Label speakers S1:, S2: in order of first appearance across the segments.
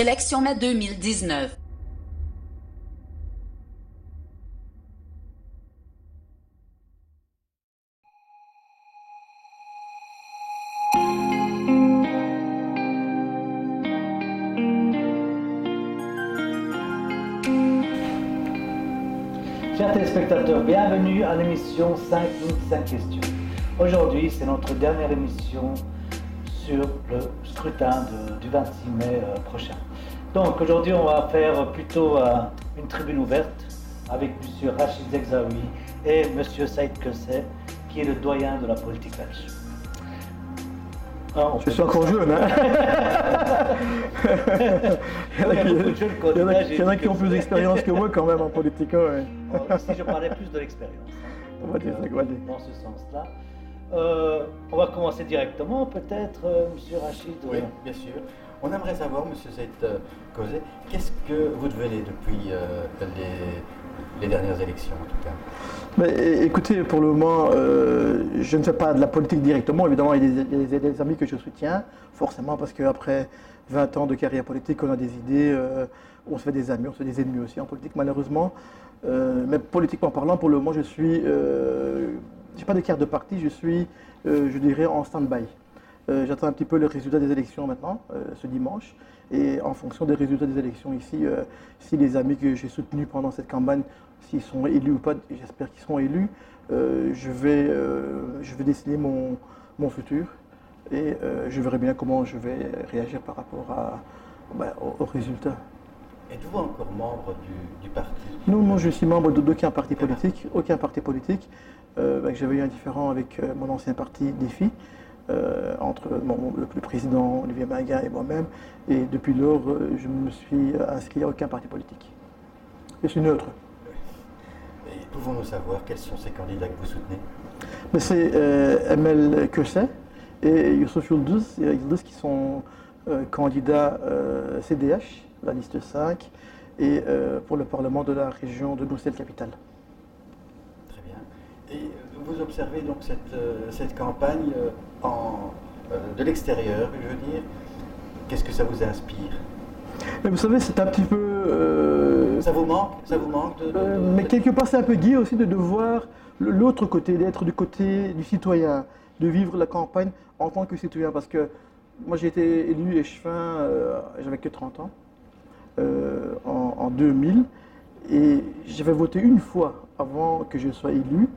S1: Élection mai 2019.
S2: Chers téléspectateurs, bienvenue à l'émission 5 minutes 5 questions. Aujourd'hui, c'est notre dernière émission sur le scrutin du 26 mai prochain. Donc aujourd'hui, on va faire plutôt une tribune ouverte avec M. Rachid Zegzaoui et M. Saïd Kessé, qui est le doyen de la politique belge.
S3: Je suis encore jeune, hein. Il y en a qui ont plus d'expérience que moi quand même en politique. Ouais.
S2: Ici, je parlais plus de l'expérience.
S3: On va dire,
S2: dans ce sens-là. On va commencer directement, peut-être, M. Rachid.
S4: Oui, bien sûr. On aimerait savoir, M. Saïd Kessé, qu'est-ce que vous devenez depuis les dernières élections, en tout cas?
S3: Mais, écoutez, pour le moment, je ne fais pas de la politique directement. Évidemment, il y a des amis que je soutiens, forcément, parce qu'après 20 ans de carrière politique, on a des idées, on se fait des amis, on se fait des ennemis aussi en politique, malheureusement. Mais politiquement parlant, pour le moment, je suis... j'ai pas de carte de parti, je suis, je dirais, en stand-by. J'attends un petit peu le résultat des élections maintenant, ce dimanche. Et en fonction des résultats des élections ici, si les amis que j'ai soutenus pendant cette campagne, s'ils sont élus ou pas, j'espère qu'ils seront élus, je vais décider mon futur. Et je verrai bien comment je vais réagir par rapport aux résultats.
S4: Êtes-vous encore membre du parti?
S3: Non, je suis membre d'aucun parti politique. Aucun parti politique. J'avais eu un différend avec mon ancien parti Défi, entre le président Olivier Maga et moi-même. Et depuis lors, je me suis inscrit à aucun parti politique. Je suis neutre.
S4: Et pouvons-nous savoir quels sont ces candidats que vous soutenez?
S3: C'est Emel Kessé et Youssouf Yildiz qui sont candidats CDH, la liste 5, et pour le Parlement de la région de Bruxelles-Capitale.
S4: Très bien. Et vous observez donc cette campagne de l'extérieur, je veux dire. Qu'est-ce que ça vous inspire?
S3: Mais vous savez, c'est un petit peu...
S4: Ça vous manque?
S3: Mais quelque part, c'est un peu gai aussi de voir l'autre côté, d'être du côté du citoyen, de vivre la campagne en tant que citoyen. Parce que moi, j'ai été élu échevin, j'avais que 30 ans, en 2000. Et j'avais voté une fois avant que je sois élu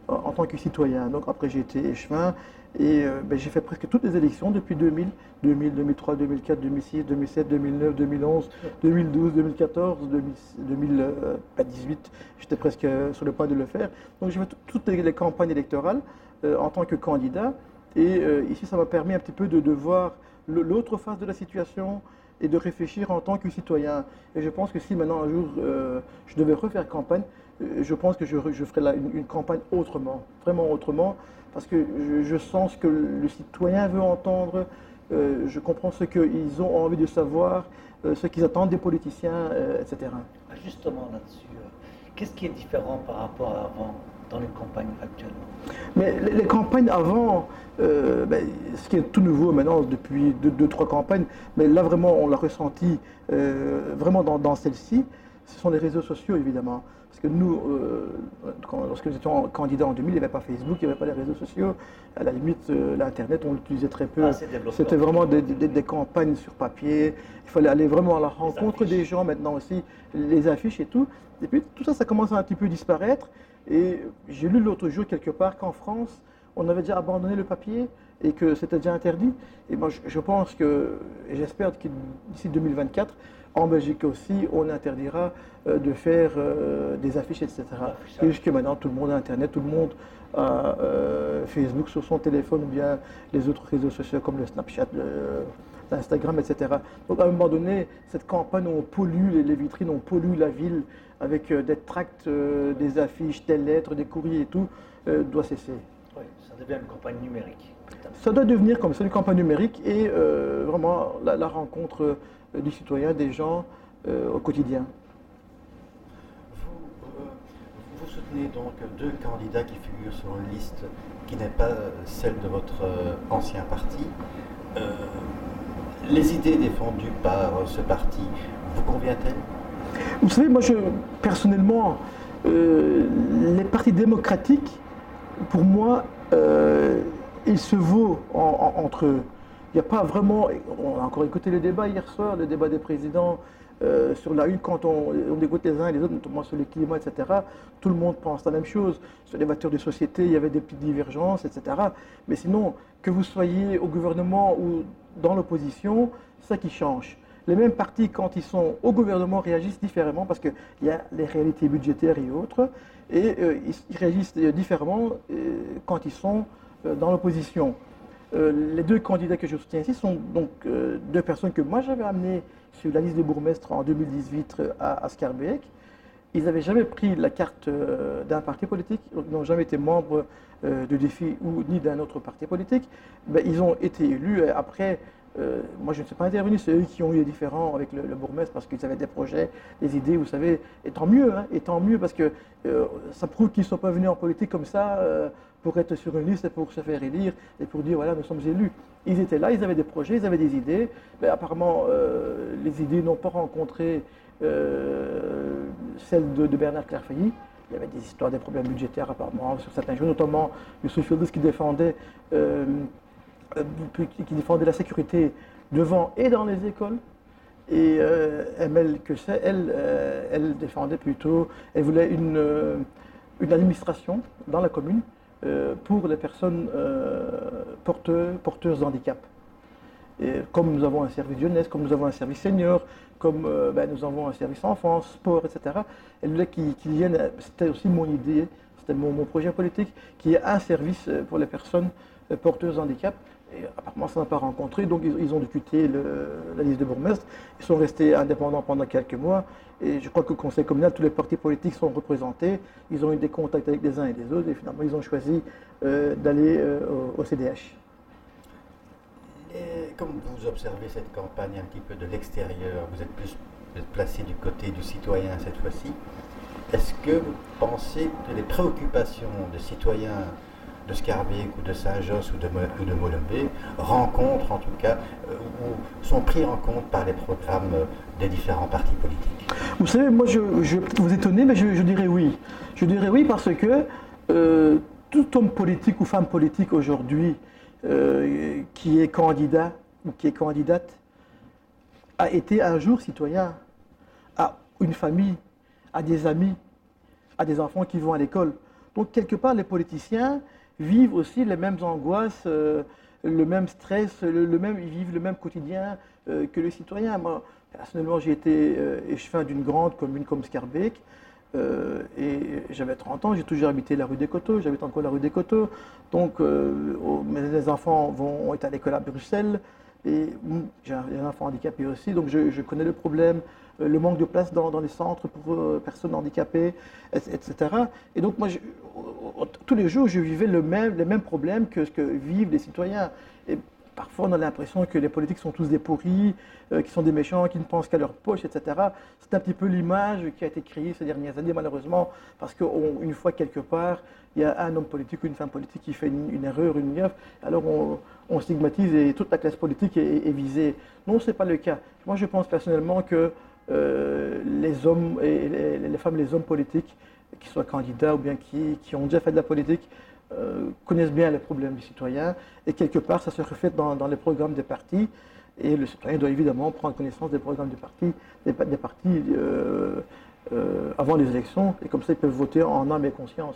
S3: en tant que citoyen. Donc après, j'ai été échevin. Et j'ai fait presque toutes les élections depuis 2000, 2003, 2004, 2006, 2007, 2009, 2011, 2012, 2014, 2018. J'étais presque sur le point de le faire. Donc j'ai fait toutes les campagnes électorales en tant que candidat. Et ici, ça m'a permis un petit peu de voir l'autre face de la situation et de réfléchir en tant que citoyen. Et je pense que si maintenant un jour je devais refaire campagne, je pense que je ferais une campagne autrement, vraiment autrement. Parce que je sens ce que le citoyen veut entendre, je comprends ce qu'ils ont envie de savoir, ce qu'ils attendent des politiciens, etc.
S2: Justement là-dessus, qu'est-ce qui est différent par rapport à avant dans les campagnes actuellement?
S3: Mais les campagnes avant, ce qui est tout nouveau maintenant depuis 2-3 campagnes, mais là vraiment on l'a ressenti vraiment dans celle-ci, ce sont les réseaux sociaux évidemment. Parce que nous, lorsque nous étions candidats en 2000, il n'y avait pas Facebook, il n'y avait pas les réseaux sociaux. À la limite, l'Internet, on l'utilisait très peu. C'était vraiment des campagnes sur papier. Il fallait aller vraiment à la rencontre des gens maintenant aussi, les affiches et tout. Et puis tout ça, ça commence à un petit peu disparaître. Et j'ai lu l'autre jour quelque part qu'en France, on avait déjà abandonné le papier et que c'était déjà interdit. Et moi, je pense que, et j'espère que d'ici 2024, en Belgique aussi, on interdira de faire des affiches, etc. Et jusque maintenant, tout le monde a Internet, tout le monde a Facebook sur son téléphone ou bien les autres réseaux sociaux comme le Snapchat, l'Instagram, etc. Donc à un moment donné, cette campagne, on pollue les vitrines, on pollue la ville avec des tracts, des affiches, des lettres, des courriers et tout, doit cesser.
S2: Oui, ça devient une campagne numérique.
S3: Ça doit devenir comme ça une campagne numérique et vraiment la rencontre du citoyen, des gens au quotidien.
S4: Vous soutenez donc deux candidats qui figurent sur une liste qui n'est pas celle de votre ancien parti. Les idées défendues par ce parti vous conviennent-elles?
S3: Vous savez, moi, personnellement, les partis démocratiques, pour moi, ils se vaut entre eux. Il n'y a pas vraiment. On a encore écouté le débat hier soir, le débat des présidents sur la une, quand on écoute les uns et les autres, notamment sur le climat, etc. Tout le monde pense la même chose. Sur les voitures de société, il y avait des petites divergences, etc. Mais sinon, que vous soyez au gouvernement ou dans l'opposition, c'est ça qui change. Les mêmes partis, quand ils sont au gouvernement, réagissent différemment parce qu'il y a les réalités budgétaires et autres, et ils réagissent différemment quand ils sont dans l'opposition. Les deux candidats que je soutiens ici sont donc deux personnes que moi j'avais amenées sur la liste de bourgmestre en 2018 à Schaerbeek. Ils n'avaient jamais pris la carte d'un parti politique, ils n'ont jamais été membres de Défi ou ni d'un autre parti politique. Ben, ils ont été élus après. Moi, je ne suis pas intervenu, c'est eux qui ont eu des différends avec le bourgmestre parce qu'ils avaient des projets, des idées, vous savez, et tant mieux, hein, et tant mieux parce que ça prouve qu'ils ne sont pas venus en politique comme ça pour être sur une liste et pour se faire élire et pour dire voilà, nous sommes élus. Ils étaient là, ils avaient des projets, ils avaient des idées, mais apparemment, les idées n'ont pas rencontré celles de Bernard Clairfailly. Il y avait des histoires, des problèmes budgétaires apparemment sur certains choses, notamment le socialiste qui défendait la sécurité devant et dans les écoles. Et ML que c'est, elle défendait plutôt, elle voulait une administration dans la commune pour les personnes porteuses de handicap. Et comme nous avons un service jeunesse, comme nous avons un service senior, comme nous avons un service enfance, sport, etc. Elle voulait qu'il y ait, c'était aussi mon idée, c'était mon projet politique, qu'il y ait un service pour les personnes porteuses de handicap. Et apparemment, ça n'a pas rencontré, donc ils ont dû quitter la liste de bourgmestre. Ils sont restés indépendants pendant quelques mois. Et je crois qu'au conseil communal, tous les partis politiques sont représentés. Ils ont eu des contacts avec les uns et les autres. Et finalement, ils ont choisi d'aller au CDH.
S4: Et comme vous observez cette campagne un petit peu de l'extérieur, vous êtes plus placé du côté du citoyen cette fois-ci. Est-ce que vous pensez que les préoccupations des citoyens de Schaerbeek ou de Saint-Josse ou de Molenbeek rencontrent en tout cas ou sont pris en compte par les programmes des différents partis politiques?
S3: Vous savez, moi je vais peut-être vous étonner, mais je dirais oui. Je dirais oui parce que tout homme politique ou femme politique aujourd'hui qui est candidat ou qui est candidate a été un jour citoyen, a une famille, a des amis, a des enfants qui vont à l'école. Donc quelque part les politiciens vivent aussi les mêmes angoisses, le même stress, ils vivent le même quotidien que les citoyens. Moi, personnellement, j'ai été échevin d'une grande commune comme Schaerbeek, et j'avais 30 ans, j'ai toujours habité la rue des Coteaux, j'habite encore la rue des Coteaux. Donc, mes enfants ont été à l'école à Bruxelles, et j'ai un enfant handicapé aussi, donc je connais le problème, le manque de place dans les centres pour personnes handicapées, etc. Et donc moi, tous les jours, je vivais les mêmes problèmes que ce que vivent les citoyens. Et parfois, on a l'impression que les politiques sont tous des pourris, qui sont des méchants, qui ne pensent qu'à leur poche, etc. C'est un petit peu l'image qui a été créée ces dernières années, malheureusement, parce qu'une fois quelque part, il y a un homme politique ou une femme politique qui fait une erreur, une gaffe, alors on stigmatise et toute la classe politique est visée. Non, ce n'est pas le cas. Moi, je pense personnellement que les hommes et les femmes, les hommes politiques, qui soient candidats ou bien qui ont déjà fait de la politique, connaissent bien les problèmes des citoyens et quelque part ça se reflète dans les programmes des partis et le citoyen doit évidemment prendre connaissance des programmes des partis avant les élections et comme ça ils peuvent voter en âme et conscience.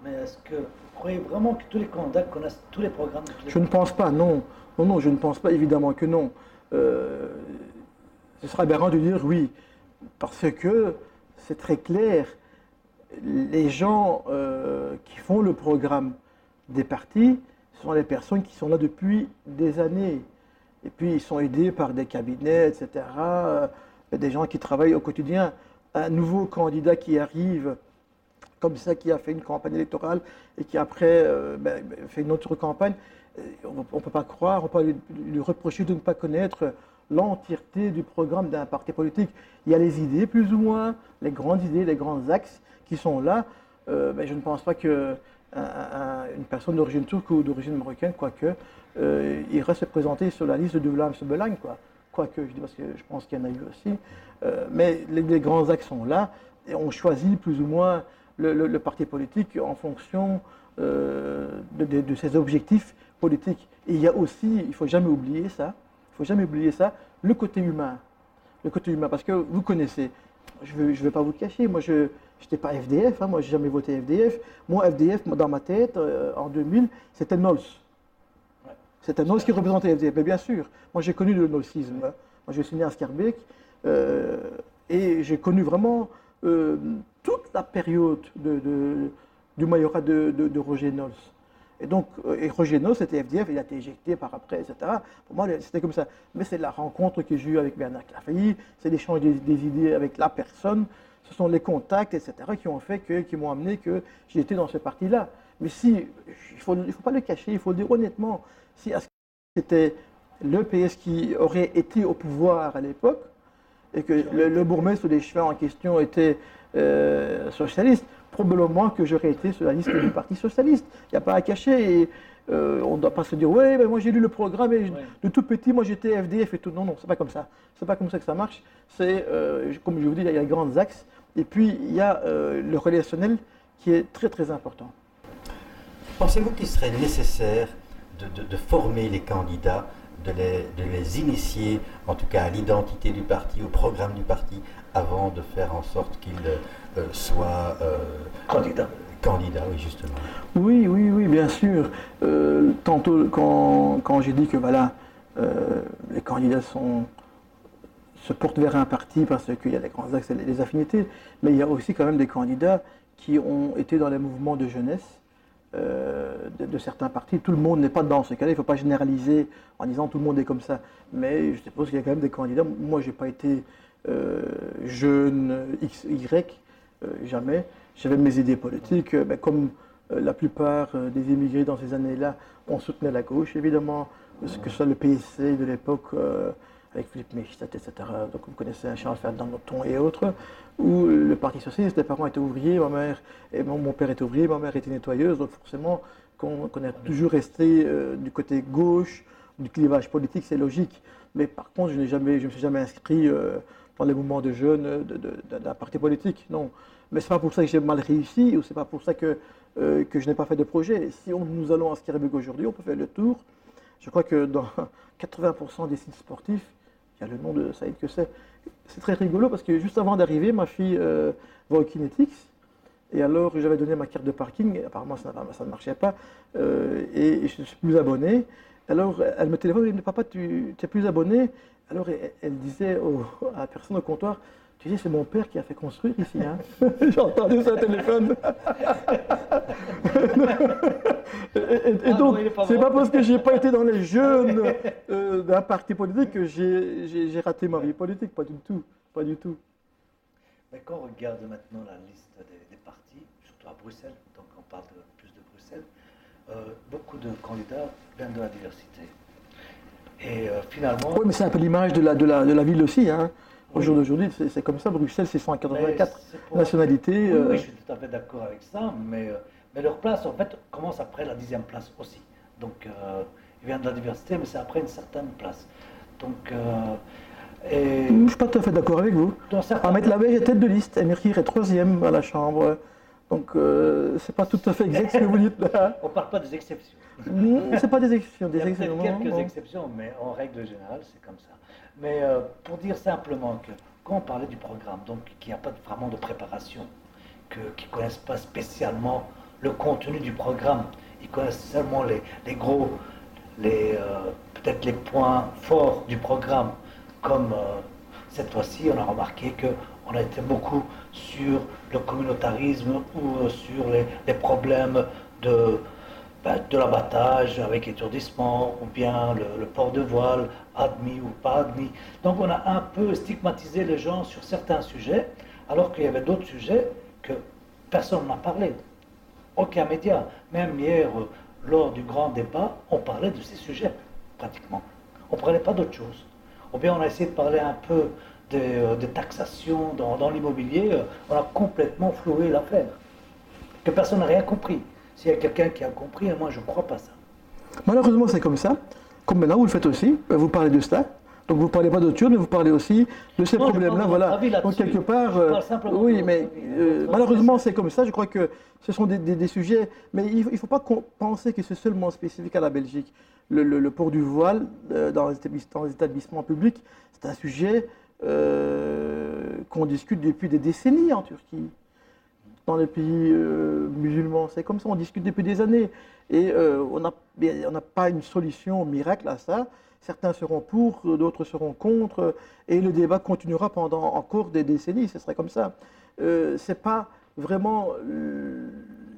S2: Mais est-ce que vous croyez vraiment que tous les candidats connaissent tous les programmes de tous les
S3: Je ne pense pas, non. Non, je ne pense pas, évidemment que non. Ce sera aberrant de dire oui, parce que c'est très clair. Les gens qui font le programme des partis, ce sont les personnes qui sont là depuis des années. Et puis ils sont aidés par des cabinets, etc. Des gens qui travaillent au quotidien. Un nouveau candidat qui arrive, comme ça, qui a fait une campagne électorale et qui après fait une autre campagne, on ne peut pas croire, on peut lui reprocher de ne pas connaître l'entièreté du programme d'un parti politique. Il y a les idées plus ou moins, les grandes idées, les grands axes qui sont là. Je ne pense pas que une personne d'origine turque ou d'origine marocaine, quoique, irait se présenter sur la liste de Vlaams Belang, quoi. Quoique, je dis parce que je pense qu'il y en a eu aussi. Mais les grands axes sont là, et on choisit plus ou moins le parti politique en fonction de ses objectifs politiques. Et il y a aussi, il ne faut jamais oublier ça, le côté humain. Le côté humain, parce que vous connaissez, je ne vais pas vous le cacher, moi je n'étais pas FDF, hein, moi je n'ai jamais voté FDF. Moi FDF, dans ma tête, en 2000, c'était Nols. C'était Nols qui représentait FDF, mais bien sûr, moi j'ai connu le nolsisme. Moi je suis né à Schaerbeek, et j'ai connu vraiment toute la période du majorat de Roger Nols. Et donc, Roger Nols, c'était FDF, il a été éjecté par après, etc. Pour moi, c'était comme ça. Mais c'est la rencontre que j'ai eue avec Bernard Clafailly, c'est l'échange des idées avec la personne, ce sont les contacts, etc., qui m'ont amené que j'étais dans ce parti-là. Mais si, il faut pas le cacher, il faut le dire honnêtement, si c'était le PS qui aurait été au pouvoir à l'époque, et que le bourgmestre ou les chefs en question était socialiste, probablement que j'aurais été sur la liste du Parti socialiste. Il n'y a pas à cacher. Et, on ne doit pas se dire, ouais, ben moi j'ai lu le programme et de tout petit, moi j'étais FDF et tout. Non, non, c'est pas comme ça. C'est pas comme ça que ça marche. C'est, comme je vous dis, il y a grands axes. Et puis, il y a le relationnel qui est très, très important.
S4: Pensez-vous qu'il serait nécessaire de former les candidats, de les initier, en tout cas à l'identité du parti, au programme du parti, avant de faire en sorte qu'ils soient candidats, oui, justement.
S3: Oui, oui, oui, bien sûr. Tantôt, quand j'ai dit que voilà, les candidats se portent vers un parti parce qu'il y a les grands axes et les affinités, mais il y a aussi quand même des candidats qui ont été dans les mouvements de jeunesse de certains partis. Tout le monde n'est pas dans ce cas-là, il ne faut pas généraliser en disant tout le monde est comme ça. Mais je suppose qu'il y a quand même des candidats. Moi, je n'ai pas été jeune X, Y, jamais. J'avais mes idées politiques, mais comme la plupart des immigrés dans ces années-là, on soutenait la gauche, évidemment, que ce soit le PSC de l'époque, avec Philippe Maystadt, etc. Donc vous connaissez Charles Ferdinand-Nothomb et autres, ou le Parti socialiste, les parents étaient ouvriers, mon père était ouvrier, ma mère était nettoyeuse, donc forcément qu'on a toujours resté du côté gauche, du clivage politique, c'est logique. Mais par contre, je ne me suis jamais inscrit dans les mouvements de jeunes d'un parti politique, non. Mais ce n'est pas pour ça que j'ai mal réussi, ou ce n'est pas pour ça que je n'ai pas fait de projet. Si nous allons à Schaerbeek aujourd'hui, on peut faire le tour. Je crois que dans 80% des sites sportifs, il y a le nom de Saïd que c'est. C'est très rigolo parce que juste avant d'arriver, ma fille va au Kinetics. Et alors, j'avais donné ma carte de parking. Et apparemment, ça ne marchait pas. Et je ne suis plus abonné. Alors, elle me téléphone et me dit, papa, tu es plus abonné. Alors, elle disait à la personne au comptoir, tu sais, c'est mon père qui a fait construire ici. Hein. J'ai entendu ça au téléphone. et donc, c'est pas parce que j'ai pas été dans les jeunes d'un parti politique que j'ai raté ma vie politique. Pas du tout. Pas du tout.
S2: Mais quand on regarde maintenant la liste des partis, surtout à Bruxelles, donc on parle plus de Bruxelles, beaucoup de candidats viennent de la diversité. Et finalement...
S3: Oui, mais c'est un peu l'image de la ville aussi. Hein. Au jour d'aujourd'hui, c'est comme ça. Bruxelles, c'est 184 nationalités.
S2: Oui, je suis tout à fait d'accord avec ça, mais leur place, en fait, commence après la 10e place aussi. Donc, ils viennent de la diversité, mais c'est après une certaine place. Donc,
S3: je ne suis pas tout à fait d'accord avec vous. Ahmed Labège est tête de liste, Emir Kir est 3e à la Chambre. Donc, c'est pas tout à fait exact ce que vous dites là.
S2: On ne parle pas des exceptions.
S3: C'est pas des exceptions.
S2: Il y a peut-être quelques exceptions, mais en règle générale, c'est comme ça. Mais pour dire simplement que quand on parlait du programme, donc qu'il n'y a pas vraiment de préparation, qu'ils ne connaissent pas spécialement le contenu du programme, ils connaissent seulement les gros, peut-être les points forts du programme, comme cette fois-ci, on a remarqué qu'on a été beaucoup sur le communautarisme ou sur les problèmes de l'abattage avec étourdissement, ou bien le port de voile, admis ou pas admis. Donc on a un peu stigmatisé les gens sur certains sujets, alors qu'il y avait d'autres sujets que personne n'a parlé. Aucun média. Même hier, lors du grand débat, on parlait de ces sujets, pratiquement. On ne parlait pas d'autre chose. Ou bien on a essayé de parler un peu de taxation dans l'immobilier, on a complètement floué l'affaire. Que personne n'a rien compris. S'il y a quelqu'un qui a compris, moi je ne crois pas ça.
S3: Malheureusement, c'est comme ça. Comme maintenant, vous le faites aussi. Vous parlez de cela. Donc, vous ne parlez pas d'autre chose, mais vous parlez aussi de ces problèmes-là. Voilà. Donc, quelque part, oui, mais malheureusement, c'est comme ça. Je crois que ce sont des sujets. Mais il ne faut pas penser que c'est seulement spécifique à la Belgique. Le port du voile dans les établissements publics, c'est un sujet qu'on discute depuis des décennies en Turquie. Dans les pays musulmans, c'est comme ça, on discute depuis des années. Et on n'a pas une solution miracle à ça. Certains seront pour, d'autres seront contre, et le débat continuera pendant encore des décennies, ce serait comme ça. Ce n'est pas vraiment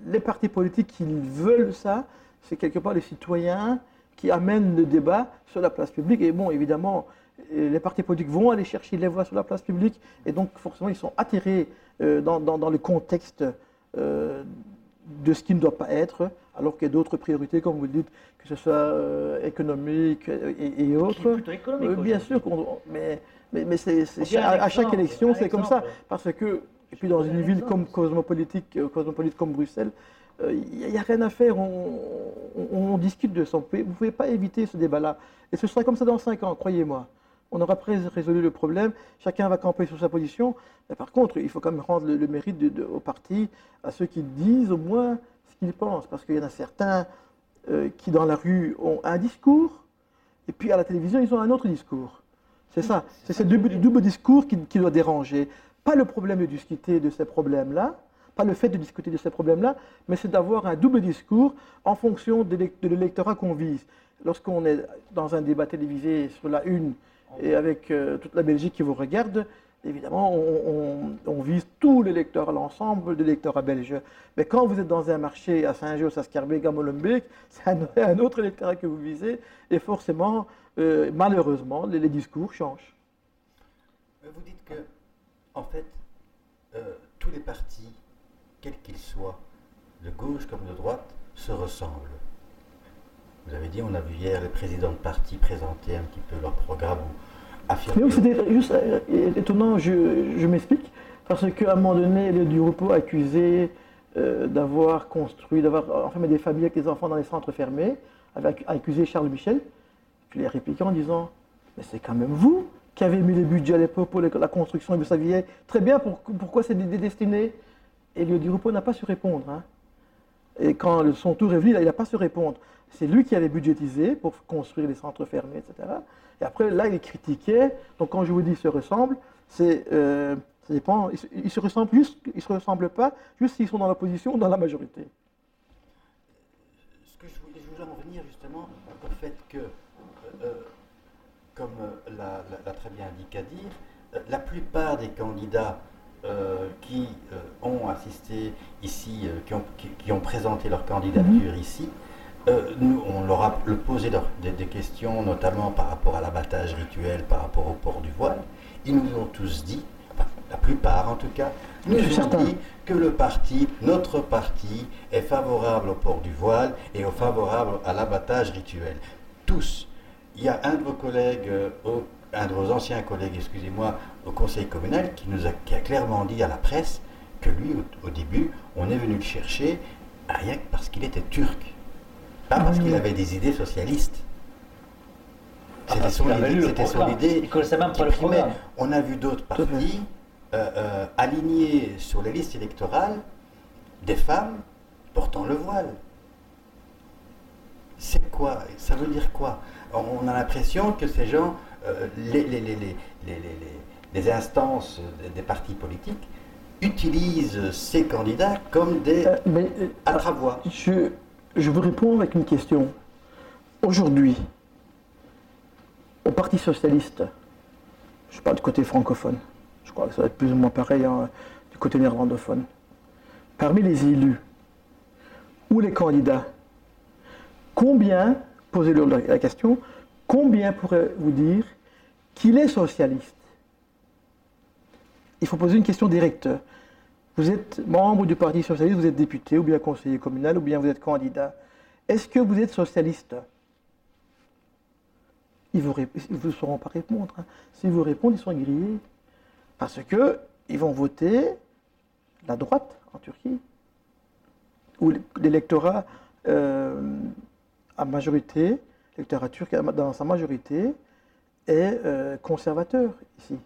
S3: les partis politiques qui veulent ça, c'est quelque part les citoyens qui amènent le débat sur la place publique. Et bon, évidemment, les partis politiques vont aller chercher les voix sur la place publique, et donc forcément ils sont attirés dans le contexte de ce qui ne doit pas être, alors qu'il y a d'autres priorités, comme vous le dites, que ce soit économique et autres. Bien sûr, mais à chaque élection, c'est comme ça. Parce que, et puis dans une ville comme cosmopolite comme Bruxelles, il n'y a rien à faire, on discute de ça. Vous ne pouvez pas éviter ce débat-là. Et ce sera comme ça dans 5 ans, croyez-moi. On aura résolu le problème, chacun va camper sur sa position. Mais par contre, il faut quand même rendre le mérite aux partis, à ceux qui disent au moins ce qu'ils pensent. Parce qu'il y en a certains qui, dans la rue, ont un discours, et puis à la télévision, ils ont un autre discours. C'est ça, c'est ce double discours qui doit déranger. Pas le problème de discuter de ces problèmes-là, pas le fait de discuter de ces problèmes-là, mais c'est d'avoir un double discours en fonction de l'électorat qu'on vise. Lorsqu'on est dans un débat télévisé sur la une, et avec toute la Belgique qui vous regarde, évidemment, on vise tout l'électorat, l'ensemble de l'électorat belge. Mais quand vous êtes dans un marché à Saint-Gilles, à Scarbeck, à Molenbeek, c'est un autre électorat que vous visez, et forcément, malheureusement, les discours changent.
S4: Vous dites que, en fait, tous les partis, quels qu'ils soient, de gauche comme de droite, se ressemblent. Vous avez dit, on a vu hier les présidents de partis présenter un petit peu leur programme ou affirmer.
S3: Mais c'était juste étonnant, je m'explique, parce qu'à un moment donné, le Durupo a accusé d'avoir enfermé des familles avec des enfants dans les centres fermés, avait accusé Charles Michel, puis il a répliqué en disant, mais c'est quand même vous qui avez mis les budgets à l'époque pour la construction, et vous saviez très bien pourquoi c'est destiné. Et le Durupo n'a pas su répondre. Hein. Et quand son tour est venu, il n'a pas su répondre. C'est lui qui avait budgétisé pour construire les centres fermés, etc. Et après, là, il critiquait. Donc, quand je vous dis qu'ils se ressemblent, ça dépend. Ils se ressemblent pas, juste s'ils sont dans l'opposition ou dans la majorité.
S4: Ce que je voulais en venir justement au fait que, comme l'a très bien dit Kadir, la plupart des candidats qui ont assisté ici, qui ont présenté leur candidature ici, nous, on leur a posé des questions, notamment par rapport à l'abattage rituel, par rapport au port du voile. Ils nous ont tous dit, enfin, la plupart en tout cas, nous ont dit que notre parti est favorable au port du voile et favorable à l'abattage rituel. Tous. Il y a un de vos collègues, un de vos anciens collègues, excusez-moi, au conseil communal, qui a clairement dit à la presse que lui, au début, on est venu le chercher rien que parce qu'il était turc. Pas parce qu'il avait des idées socialistes. C'était son idée.
S2: Il connaissait même pas le programme.
S4: On a vu d'autres partis aligner sur les listes électorales des femmes portant le voile. C'est quoi? Ça veut dire quoi? On a l'impression que ces gens, les instances des partis politiques, utilisent ces candidats comme des attrape-voix.
S3: Je vous réponds avec une question. Aujourd'hui, au Parti socialiste, je parle du côté francophone, je crois que ça va être plus ou moins pareil du côté néerlandophone. Parmi les élus ou les candidats, combien, posez-leur la question, combien pourrait-vous dire qu'il est socialiste? Il faut poser une question directe. Vous êtes membre du Parti socialiste, vous êtes député, ou bien conseiller communal, ou bien vous êtes candidat. Est-ce que vous êtes socialiste? Ils ne vous sauront pas répondre. Hein. S'ils vous répondent, ils sont grillés. Parce qu'ils vont voter la droite en Turquie. où l'électorat à majorité, l'électorat turc dans sa majorité est conservateur ici.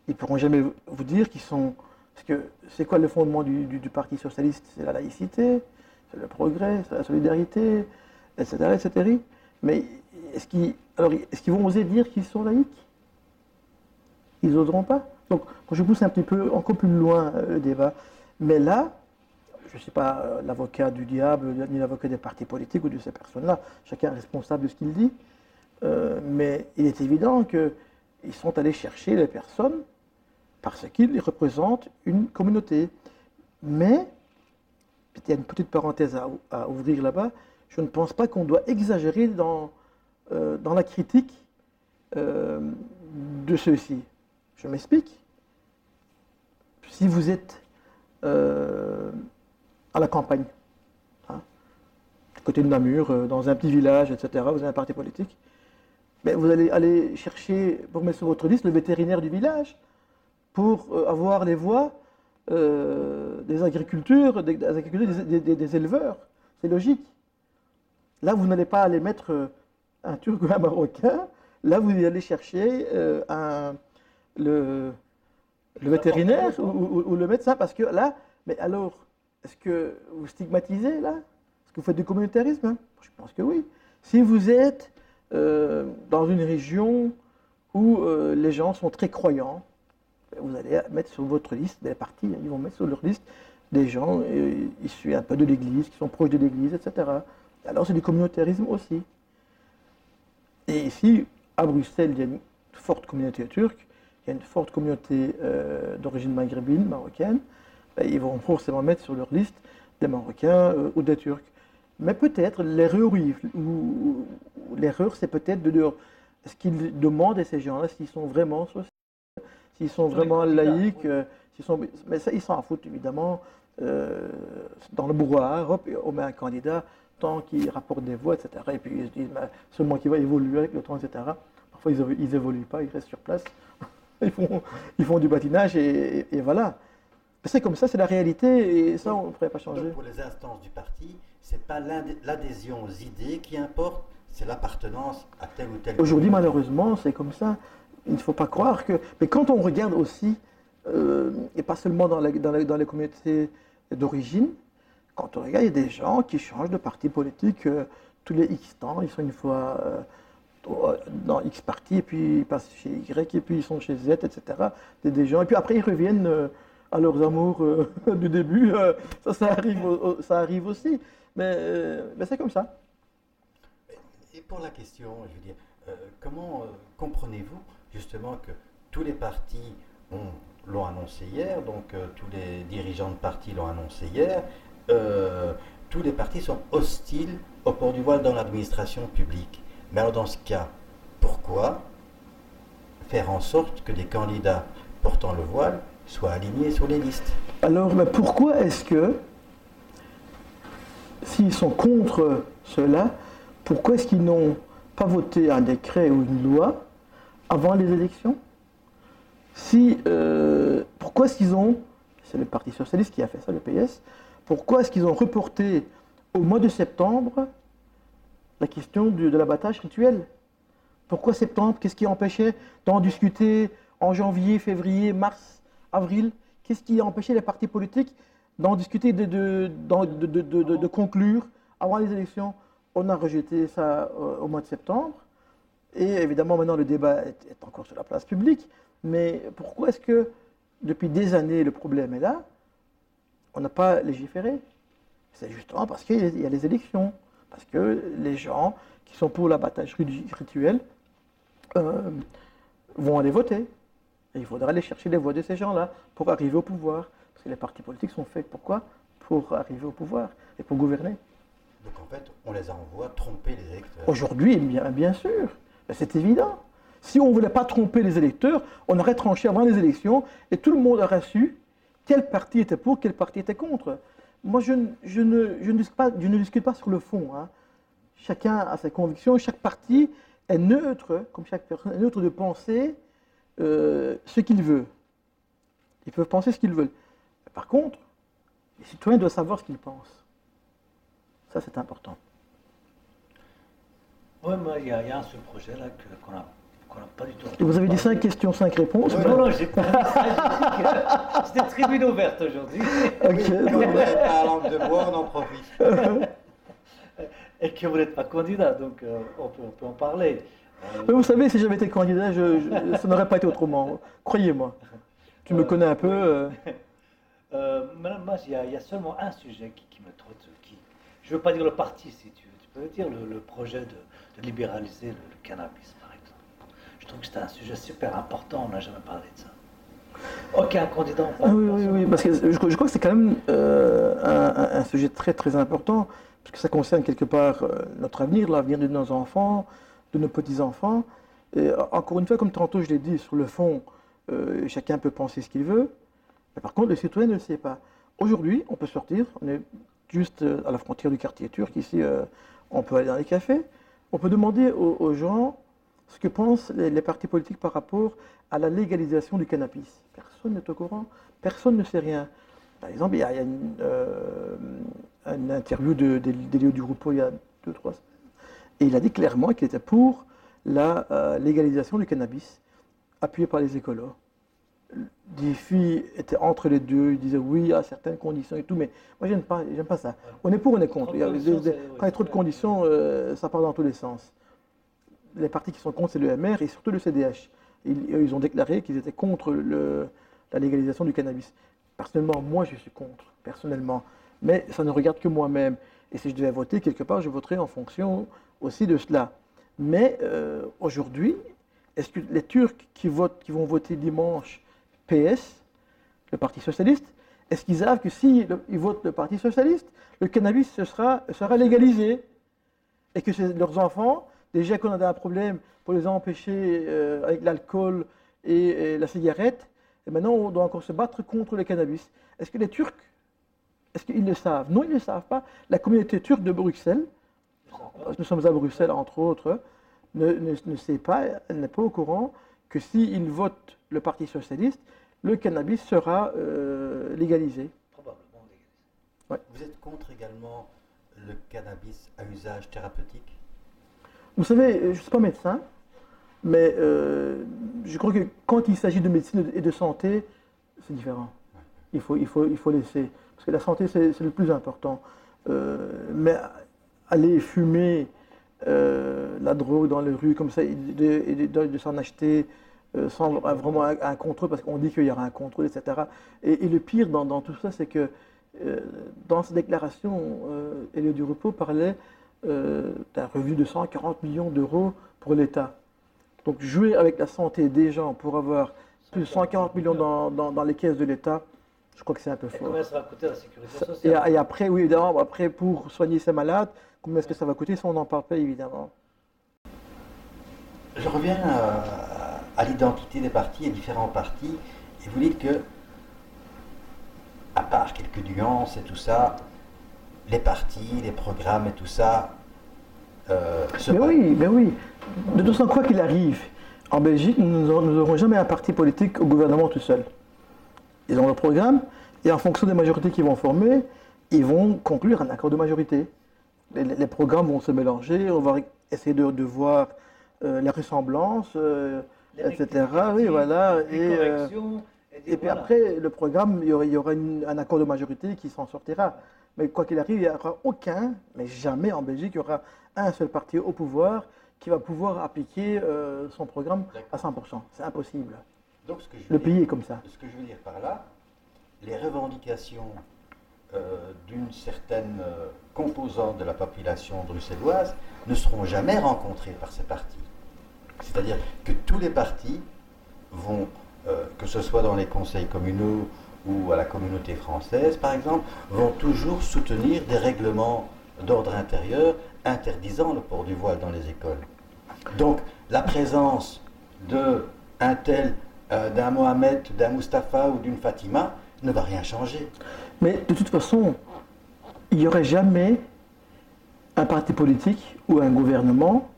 S3: Ils ne pourront jamais vous dire qu'ils sont... Parce que c'est quoi le fondement du Parti socialiste? C'est la laïcité, c'est le progrès, c'est la solidarité, etc. etc. Mais est-ce qu'ils vont oser dire qu'ils sont laïcs? Ils n'oseront pas. Donc, quand je pousse un petit peu encore plus loin le débat, mais là, je ne suis pas l'avocat du diable, ni l'avocat des partis politiques ou de ces personnes-là. Chacun est responsable de ce qu'il dit. Mais il est évident qu'ils sont allés chercher les personnes parce qu'ils représentent une communauté. Mais, il y a une petite parenthèse à ouvrir là-bas, je ne pense pas qu'on doit exagérer dans la critique de ceux-ci. Je m'explique. Si vous êtes à la campagne, hein, du côté de Namur, dans un petit village, etc., vous avez un parti politique, mais vous allez aller chercher, pour mettre sur votre liste, le vétérinaire du village, pour avoir les voix des agriculteurs, des éleveurs. C'est logique. Là, vous n'allez pas aller mettre un Turc ou un Marocain. Là, vous allez chercher le vétérinaire ou le médecin. Parce que là, mais alors, est-ce que vous stigmatisez là? Est-ce que vous faites du communautarisme, hein? Je pense que oui. Si vous êtes dans une région où les gens sont très croyants, vous allez mettre sur votre liste des partis, ils vont mettre sur leur liste des gens issus un peu de l'Église, qui sont proches de l'Église, etc. Alors c'est du communautarisme aussi. Et ici, à Bruxelles, il y a une forte communauté turque, il y a une forte communauté d'origine maghrébine, marocaine. Ils vont forcément mettre sur leur liste des Marocains ou des Turcs. Mais peut-être l'erreur, c'est peut-être de dire ce qu'ils demandent à ces gens-là, s'ils sont vraiment sociaux, s'ils sont vraiment laïcs, mais ça, ils s'en foutent évidemment. Dans le brouhaha, hop, on met un candidat, tant qu'il rapporte des voix, etc. Et puis ils se disent, seulement qu'il va évoluer avec le temps, etc. Parfois, ils n'évoluent pas, ils restent sur place. ils font du patinage et voilà. C'est comme ça, c'est la réalité et ça, on ne pourrait pas changer.
S4: Donc pour les instances du parti, ce n'est pas l'adhésion aux idées qui importe, c'est l'appartenance à tel ou tel.
S3: Aujourd'hui, malheureusement, c'est comme ça. Il ne faut pas croire que... Mais quand on regarde aussi, et pas seulement dans les communautés d'origine, quand on regarde, il y a des gens qui changent de parti politique tous les X temps. Ils sont une fois dans X parti, et puis ils passent chez Y, et puis ils sont chez Z, etc. Des gens, et puis après ils reviennent à leurs amours du début. Ça arrive aussi. Mais c'est comme ça.
S4: Et pour la question, je veux dire, comment comprenez-vous justement que tous les partis l'ont annoncé hier, donc tous les dirigeants de partis l'ont annoncé hier, tous les partis sont hostiles au port du voile dans l'administration publique. Mais alors dans ce cas, pourquoi faire en sorte que des candidats portant le voile soient alignés sur les listes?
S3: Alors, mais pourquoi est-ce que, s'ils sont contre cela, pourquoi est-ce qu'ils n'ont pas voté un décret ou une loi avant les élections? Pourquoi est-ce qu'ils ont, c'est le Parti socialiste qui a fait ça, le PS, pourquoi est-ce qu'ils ont reporté au mois de septembre la question de l'abattage rituel? Pourquoi septembre? Qu'est-ce qui empêchait d'en discuter en janvier, février, mars, avril? Qu'est-ce qui a empêché les partis politiques d'en discuter, de conclure avant les élections? On a rejeté ça au mois de septembre. Et évidemment, maintenant, le débat est encore sur la place publique. Mais pourquoi est-ce que, depuis des années, le problème est là? On n'a pas légiféré. C'est justement parce qu'il y a les élections. Parce que les gens qui sont pour l'abattage rituel vont aller voter. Et il faudra aller chercher les voix de ces gens-là pour arriver au pouvoir. Parce que les partis politiques sont faits pourquoi? Pour arriver au pouvoir et pour gouverner.
S4: Donc en fait, on les envoie tromper les électeurs.
S3: Aujourd'hui, bien sûr. C'est évident. Si on ne voulait pas tromper les électeurs, on aurait tranché avant les élections et tout le monde aurait su quel parti était pour, quel parti était contre. Moi, je ne discute pas sur le fond. Hein. Chacun a ses convictions, chaque parti est neutre, comme chaque personne est neutre de penser ce qu'il veut. Ils peuvent penser ce qu'ils veulent. Par contre, Les citoyens doivent savoir ce qu'ils pensent. Ça, c'est important.
S2: Oui, moi, il y a un seul projet là qu'on n'a pas du tout.
S3: Et vous avez dit 5 questions, 5 réponses.
S2: Non, non, j'ai pas dit ça. C'était tribune ouverte aujourd'hui.
S3: Ok.
S4: Comme on n'est pas à langue de bois, on en profite.
S2: Et que vous n'êtes pas candidat, donc on peut en parler.
S3: Mais vous savez, si j'avais été candidat, ça n'aurait pas été autrement. Croyez-moi. Tu me connais un peu.
S2: Madame Mas, il y a seulement un sujet qui me trotte. Je ne veux pas dire le parti, si tu veux. Tu peux dire le projet de libéraliser le cannabis, par exemple. Je trouve que c'est un sujet super important, on n'a jamais parlé de ça. Aucun candidat en parle.
S3: Oui, parce que je crois que c'est quand même un sujet très très important, parce que ça concerne quelque part notre avenir, l'avenir de nos enfants, de nos petits-enfants. Et encore une fois, comme tantôt je l'ai dit, sur le fond, chacun peut penser ce qu'il veut, mais par contre, le citoyen ne le sait pas. Aujourd'hui, on peut sortir, on est juste à la frontière du quartier turc, ici, on peut aller dans les cafés, on peut demander aux gens ce que pensent les partis politiques par rapport à la légalisation du cannabis. Personne n'est au courant, personne ne sait rien. Par exemple, il y a une interview d'Elio Di Rupo il y a 2-3 semaines, et il a dit clairement qu'il était pour la légalisation du cannabis, appuyé par les écolos. Des filles étaient entre les deux, ils disaient oui à certaines conditions et tout, mais moi j'aime pas ça. On est pour, on est contre. Quand il y a trop de conditions, ça part dans tous les sens. Les partis qui sont contre, c'est le MR et surtout le CDH. Ils ont déclaré qu'ils étaient contre la légalisation du cannabis. Personnellement, moi je suis contre, personnellement. Mais ça ne regarde que moi-même. Et si je devais voter quelque part, je voterais en fonction aussi de cela. Mais aujourd'hui, est-ce que les Turcs qui vont voter dimanche PS, le Parti Socialiste, est-ce qu'ils savent que s'ils votent le Parti Socialiste, le cannabis sera légalisé et que leurs enfants, déjà qu'on a un problème pour les empêcher avec l'alcool et la cigarette, et maintenant on doit encore se battre contre le cannabis. Est-ce que les Turcs, est-ce qu'ils le savent? Non, ils ne le savent pas. La communauté turque de Bruxelles, nous sommes à Bruxelles entre autres, ne sait pas, elle n'est pas au courant que s'ils votent le Parti Socialiste, le cannabis sera légalisé.
S2: Probablement légalisé.
S3: Ouais.
S4: Vous êtes contre également le cannabis à usage thérapeutique?
S3: Vous savez, je ne suis pas médecin, mais je crois que quand il s'agit de médecine et de santé, c'est différent. Il faut laisser, parce que la santé c'est le plus important. Mais aller fumer la drogue dans les rues comme ça, et de s'en acheter sans vraiment un contrôle, parce qu'on dit qu'il y aura un contrôle, etc. Et le pire dans tout ça, c'est que dans sa déclaration, Elio Di Rupo parlait d'un revenu de 140 millions d'euros pour l'État. Donc jouer avec la santé des gens pour avoir plus de 140 millions dans les caisses de l'État, je crois que c'est un peu
S2: Et
S3: fort.
S2: combien ça va coûter à la sécurité sociale?
S3: Et après, oui, évidemment, après pour soigner ces malades, combien est-ce que ça va coûter? Ça, on n'en parle pas, évidemment.
S4: Je reviens à l'identité des partis et différents partis, et vous dites que, à part quelques nuances et tout ça, les partis, les programmes et tout ça,
S3: Mais oui. De toute façon, quoi qu'il arrive, en Belgique, nous n'aurons jamais un parti politique au gouvernement tout seul. Ils ont leur programme, et en fonction des majorités qu'ils vont former, ils vont conclure un accord de majorité. Les programmes vont se mélanger, on va essayer de voir les ressemblances, etc. Oui, voilà. Et puis après, le programme, il y aura un accord de majorité qui s'en sortira. Mais quoi qu'il arrive, il n'y aura aucun, mais jamais en Belgique, il y aura un seul parti au pouvoir qui va pouvoir appliquer son programme à 100%. C'est impossible.
S4: Donc,
S3: le pays est comme ça.
S4: Ce que je veux dire par là, les revendications d'une certaine composante de la population bruxelloise ne seront jamais rencontrées par ces partis. C'est-à-dire que tous les partis vont, que ce soit dans les conseils communaux ou à la communauté française par exemple, vont toujours soutenir des règlements d'ordre intérieur interdisant le port du voile dans les écoles. Donc la présence d'un tel, d'un Mohamed, d'un Mustapha ou d'une Fatima ne va rien changer.
S3: Mais de toute façon, il n'y aurait jamais un parti politique ou un gouvernement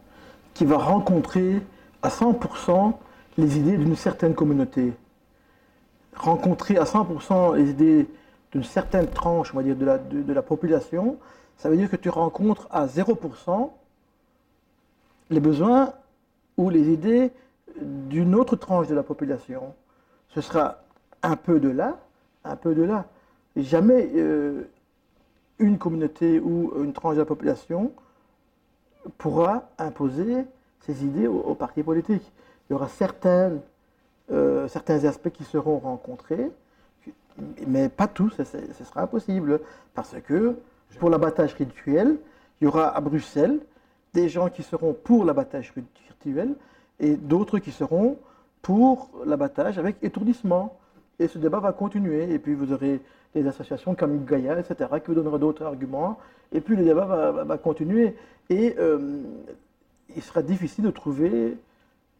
S3: qui va rencontrer à 100% les idées d'une certaine communauté. Rencontrer à 100% les idées d'une certaine tranche, on va dire, de la population, ça veut dire que tu rencontres à 0% les besoins ou les idées d'une autre tranche de la population. Ce sera un peu de là, un peu de là. Et jamais une communauté ou une tranche de la population pourra imposer ses idées aux partis politiques. Il y aura certains aspects qui seront rencontrés, mais pas tous, ce sera impossible, parce que pour l'abattage rituel, il y aura à Bruxelles des gens qui seront pour l'abattage rituel et d'autres qui seront pour l'abattage avec étourdissement. Et ce débat va continuer, et puis vous aurez des associations comme Gaïa, etc., qui vous donneront d'autres arguments, et puis le débat va continuer. Et il sera difficile de trouver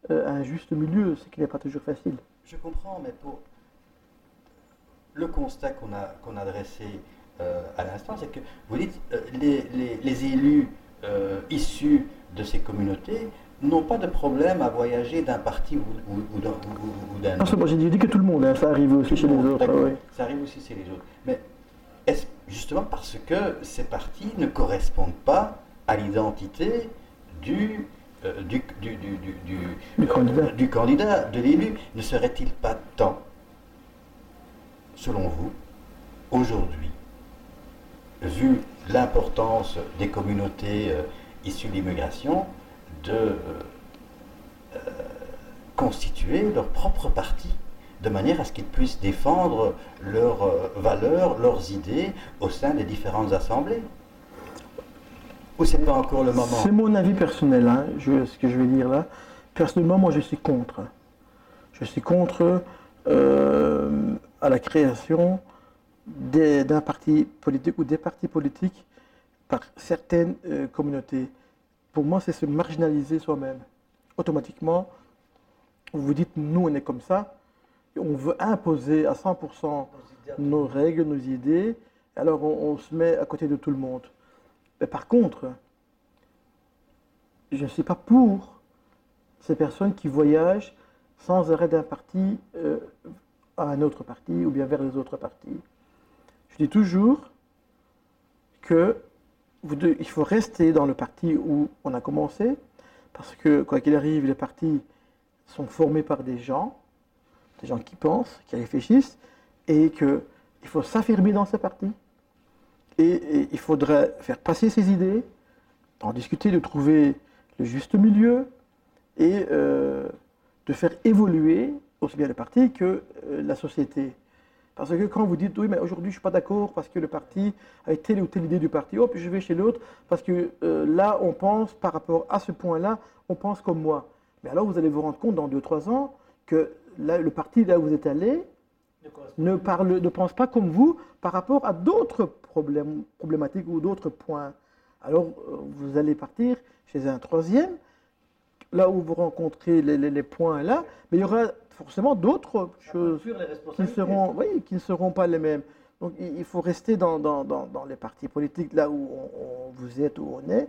S3: un juste milieu, ce qui n'est pas toujours facile.
S4: Je comprends, mais pour le constat qu'on a dressé à l'instant, c'est que vous dites les élus issus de ces communautés n'ont pas de problème à voyager d'un parti ou d'un autre.
S3: Moi j'ai dit que tout le monde, hein, ça arrive aussi chez les autres. Oui.
S4: Ça arrive aussi chez les autres. Mais est-ce justement parce que ces partis ne correspondent pas à l'identité du candidat, de l'élu, ne serait-il pas temps, selon vous, aujourd'hui, vu l'importance des communautés issues de l'immigration, de constituer leur propre parti, de manière à ce qu'ils puissent défendre leurs valeurs, leurs idées au sein des différentes assemblées? Ou c'est pas encore le moment?
S3: C'est mon avis personnel, hein, ce que je vais dire là. Personnellement, moi je suis contre. Je suis contre à la création d'un parti politique ou des partis politiques par certaines communautés. Pour moi, c'est se marginaliser soi-même. Automatiquement, vous vous dites, nous on est comme ça, et on veut imposer à 100% nos règles, nos idées, alors on se met à côté de tout le monde. Mais par contre, je ne suis pas pour ces personnes qui voyagent sans arrêt d'un parti à un autre parti ou bien vers les autres partis. Je dis toujours qu'il faut rester dans le parti où on a commencé, parce que quoi qu'il arrive, les partis sont formés par des gens qui pensent, qui réfléchissent, et qu'il faut s'affirmer dans ces partis. Et il faudrait faire passer ses idées, en discuter, de trouver le juste milieu et de faire évoluer aussi bien le parti que la société. Parce que quand vous dites, oui, mais aujourd'hui je ne suis pas d'accord parce que le parti, avec telle ou telle idée du parti, oh, puis je vais chez l'autre parce que là on pense, par rapport à ce point-là, on pense comme moi. Mais alors vous allez vous rendre compte dans 2-3 ans que là, le parti là où vous êtes allé ne pense pas comme vous par rapport à d'autres problématiques ou d'autres points. Alors vous allez partir chez un troisième, là où vous rencontrez les points là, mais il y aura forcément d'autres choses qui ne seront pas les mêmes. Donc il faut rester dans les partis politiques là où vous êtes, où on est,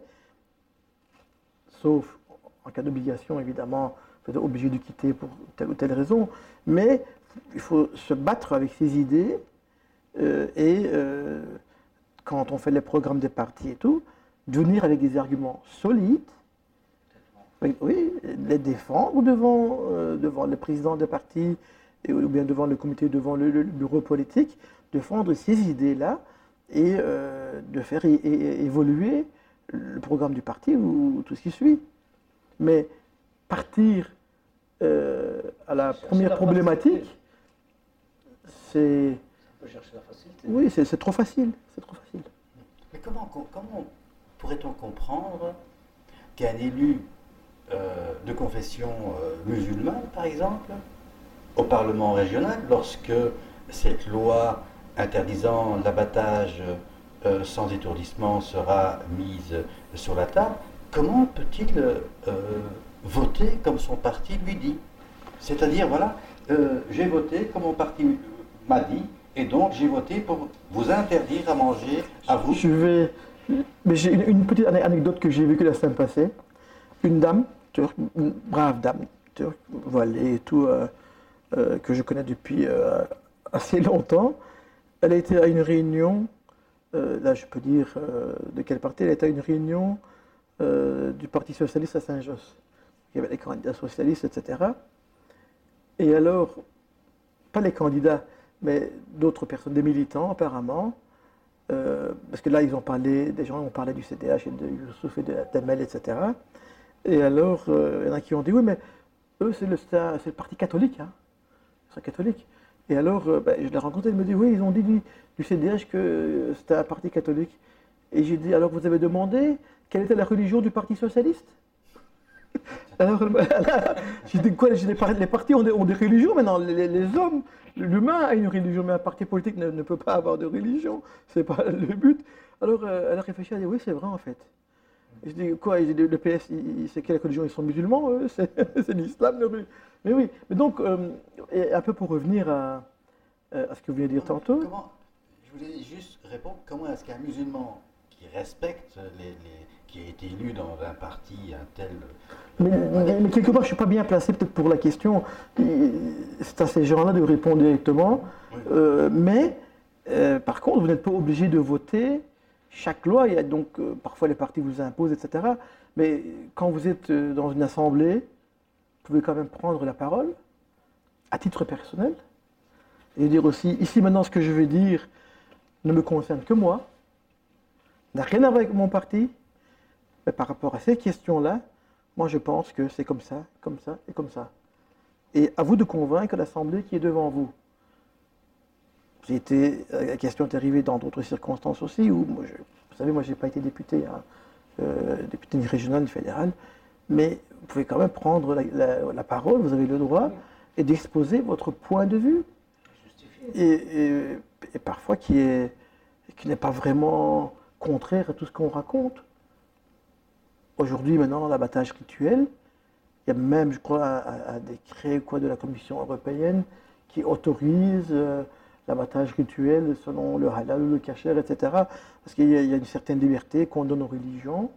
S3: sauf en cas d'obligation évidemment, vous êtes obligé de quitter pour telle ou telle raison, mais il faut se battre avec ses idées quand on fait les programmes des partis et tout, de venir avec des arguments solides, oui, les défendre devant le président des partis ou bien devant le comité, devant le bureau politique, défendre ces idées-là et de faire évoluer le programme du parti ou tout ce qui suit. Mais partir à la première problématique, c'est...
S2: On peut chercher la facilité.
S3: Oui, c'est trop facile. C'est trop facile.
S4: Mais comment pourrait-on comprendre qu'un élu de confession musulmane, par exemple, au Parlement régional, lorsque cette loi interdisant l'abattage sans étourdissement sera mise sur la table, comment peut-il voter comme son parti lui dit? C'est-à-dire, voilà, j'ai voté comme mon parti m'a dit, et donc j'ai voté pour vous interdire à manger à vous.
S3: Mais j'ai une petite anecdote que j'ai vécue la semaine passée. Une dame, turque, une brave dame, turque, voilée et tout, que je connais depuis assez longtemps, Elle a été à une réunion, là je peux dire de quel parti, elle a été à une réunion du Parti Socialiste à Saint-Josse. Il y avait les candidats socialistes, etc. Et alors, pas les candidats, mais d'autres personnes, des militants apparemment, parce que là ils ont parlé, des gens ont parlé du CDH et de Youssouf et de Temel, etc. Et alors, il y en a qui ont dit, oui, mais eux c'est le parti catholique, hein. Ils sont catholiques. Et alors, je l'ai rencontré, il me dit, oui, ils ont dit du CDH que c'était un parti catholique. Et j'ai dit, alors vous avez demandé quelle était la religion du Parti Socialiste? Alors, j'ai dit quoi? Les partis ont des religions maintenant, les hommes, l'humain a une religion, mais un parti politique ne peut pas avoir de religion, c'est pas le but. Alors, elle a réfléchi, elle a dit, oui, c'est vrai en fait. Et je dis, quoi? Je dis, le PS, c'est quelle religion? Ils sont musulmans, eux? C'est l'islam, mais oui, mais donc, et un peu pour revenir à ce que vous venez de dire tantôt.
S4: Je voulais juste répondre, comment est-ce qu'un musulman qui respecte qui a été élu dans un parti, un tel...
S3: Mais quelque part, je ne suis pas bien placé peut-être pour la question. C'est à ces gens-là de répondre directement. Oui. Par contre, vous n'êtes pas obligé de voter chaque loi. Il y a donc, parfois, les partis vous imposent, etc. Mais quand vous êtes dans une assemblée, vous pouvez quand même prendre la parole, à titre personnel, et dire aussi, ici maintenant, ce que je vais dire ne me concerne que moi, n'a rien à voir avec mon parti, mais par rapport à ces questions-là, moi je pense que c'est comme ça et comme ça. Et à vous de convaincre l'Assemblée qui est devant vous. La question est arrivée dans d'autres circonstances aussi, où, vous savez, moi je n'ai pas été député, hein, député ni régional ni fédéral, mais vous pouvez quand même prendre la parole, vous avez le droit, et d'exposer votre point de vue. Et parfois qui n'est pas vraiment contraire à tout ce qu'on raconte. Aujourd'hui, maintenant, l'abattage rituel, il y a même, je crois, un décret de la Commission européenne qui autorise l'abattage rituel selon le halal ou le kasher, etc. Parce qu'il y a une certaine liberté qu'on donne aux religions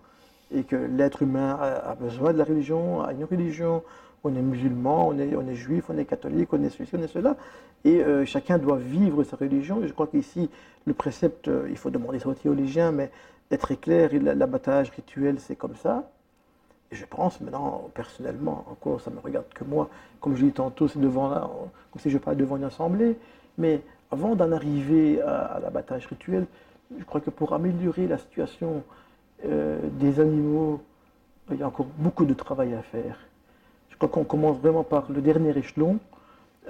S3: et que l'être humain a besoin de la religion, a une religion. On est musulman, on est juif, on est catholique, on est ceci, on est cela. Et chacun doit vivre sa religion. Et je crois qu'ici, le précepte, il faut demander ça aux théologiens, mais être très clair, l'abattage rituel, c'est comme ça. Et je pense maintenant, personnellement, encore, ça ne me regarde que moi, comme je dis tantôt, c'est comme si je parlais devant une assemblée. Mais avant d'en arriver à l'abattage rituel, je crois que pour améliorer la situation des animaux, il y a encore beaucoup de travail à faire. Je crois qu'on commence vraiment par le dernier échelon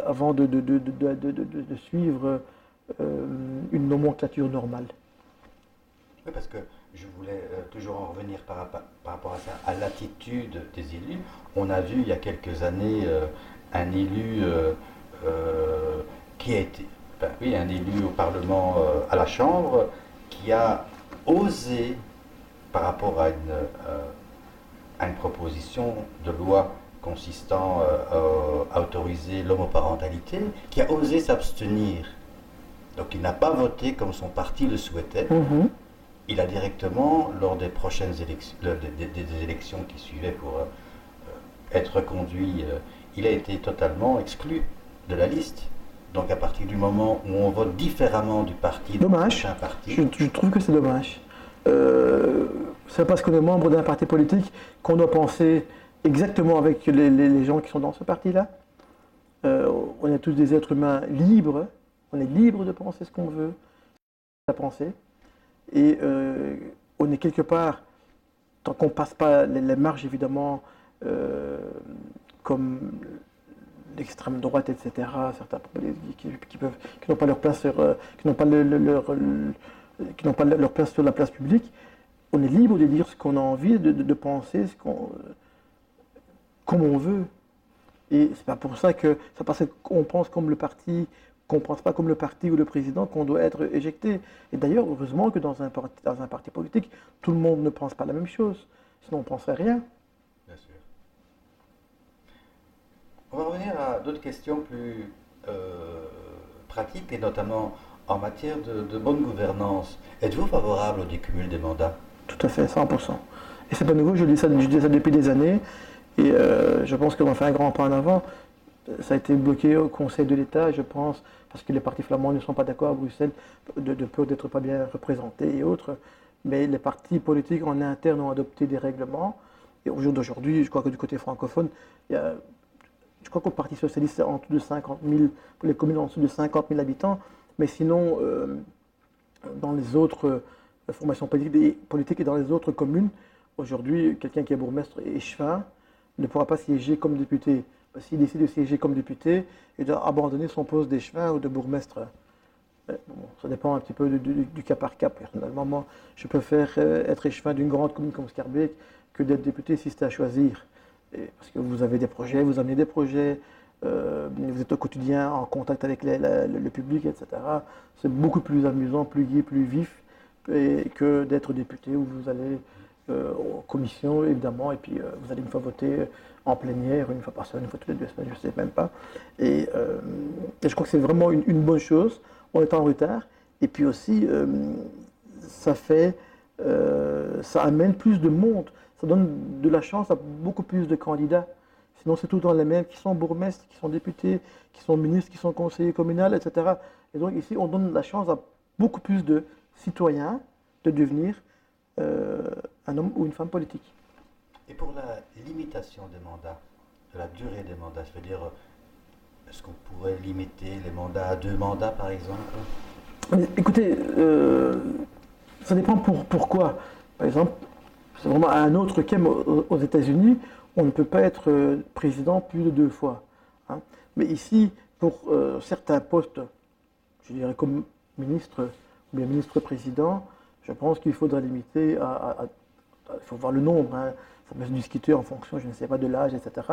S3: avant de suivre une nomenclature normale.
S4: Oui, parce que je voulais toujours en revenir par rapport à ça, à l'attitude des élus. On a vu il y a quelques années un élu qui a été, un élu au Parlement, à la Chambre, qui a osé, par rapport à une proposition de loi consistant à autoriser l'homoparentalité, qui a osé s'abstenir. Donc il n'a pas voté comme son parti le souhaitait. Mm-hmm. Il a directement, lors des prochaines élections, des élections qui suivaient pour être conduit, il a été totalement exclu de la liste. Donc à partir du moment où on vote différemment du parti,
S3: dommage. Je trouve que c'est dommage. C'est parce qu'on est membre d'un parti politique qu'on doit penser exactement avec les gens qui sont dans ce parti-là. On est tous des êtres humains libres. On est libre de penser ce qu'on veut, à penser. Et on est quelque part, tant qu'on ne passe pas les marges évidemment, comme l'extrême droite, etc., certains qui n'ont pas leur place qui n'ont pas leur place sur la place publique, on est libre de dire ce qu'on a envie, de penser comme on veut. Et c'est pas pour ça que c'est parce qu'on pense comme le parti, qu'on ne pense pas comme le parti ou le président qu'on doit être éjecté. Et d'ailleurs, heureusement que dans un parti politique, tout le monde ne pense pas la même chose. Sinon, on ne penserait rien.
S4: Bien sûr. On va revenir à d'autres questions plus pratiques, et notamment en matière de bonne gouvernance. Êtes-vous favorable au décumul des mandats?
S3: Tout à fait, 100%. Et c'est pas nouveau, je dis ça depuis des années. Et je pense qu'on a fait un grand pas en avant. Ça a été bloqué au Conseil de l'État, je pense, parce que les partis flamands ne sont pas d'accord à Bruxelles, de peur d'être pas bien représentés et autres. Mais les partis politiques en interne ont adopté des règlements. Et au jour d'aujourd'hui, je crois que du côté francophone, je crois qu'au Parti socialiste, c'est en dessous de 50 000, pour les communes en dessous de 50 000 habitants. Mais sinon, dans les autres formations politiques et dans les autres communes, aujourd'hui, quelqu'un qui est bourgmestre et échevin ne pourra pas siéger comme député. S'il décide de siéger comme député, il doit abandonner son poste d'échevin ou de bourgmestre. Bon, ça dépend un petit peu du cas par cas. Personnellement, moi, je préfère être échevin d'une grande commune comme Scarbeck que d'être député si c'était à choisir. Parce que vous avez des projets, vous amenez des projets, vous êtes au quotidien en contact avec le public, etc. C'est beaucoup plus amusant, plus gai, plus vif que d'être député où vous allez aux commissions, évidemment, et puis vous allez une fois voter en plénière, une fois par semaine, une fois toutes les 2 semaines, je ne sais même pas. Et je crois que c'est vraiment une bonne chose. On est en retard. Et puis aussi, ça amène plus de monde. Ça donne de la chance à beaucoup plus de candidats. Sinon, c'est tout le temps les mêmes qui sont bourgmestres, qui sont députés, qui sont ministres, qui sont conseillers communaux, etc. Et donc ici, on donne la chance à beaucoup plus de citoyens de devenir un homme ou une femme politique.
S4: Et pour la limitation des mandats, de la durée des mandats, je veux dire, est-ce qu'on pourrait limiter les mandats à 2 mandats, par exemple?
S3: Mais écoutez, ça dépend pourquoi. Par exemple, c'est vraiment un autre cas aux États-Unis, on ne peut pas être président plus de 2 fois. Hein. Mais ici, pour certains postes, je dirais comme ministre ou bien ministre-président, je pense qu'il faudra limiter il faut voir le nombre, hein. Il faut bien discuter en fonction, je ne sais pas, de l'âge, etc.,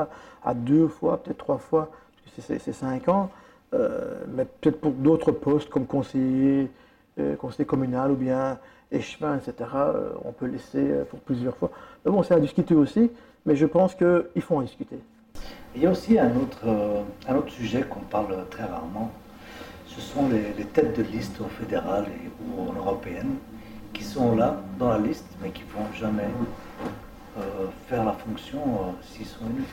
S3: à 2 fois, peut-être 3 fois, parce que c'est 5 ans, mais peut-être pour d'autres postes comme conseiller communal ou bien échevin, etc., on peut laisser pour plusieurs fois. Mais bon, c'est à discuter aussi, mais je pense qu'il faut en discuter.
S2: Il y a aussi un autre sujet qu'on parle très rarement, ce sont les têtes de liste au fédéral ou en européenne qui sont là dans la liste, mais qui ne vont jamais faire la fonction s'ils sont élus.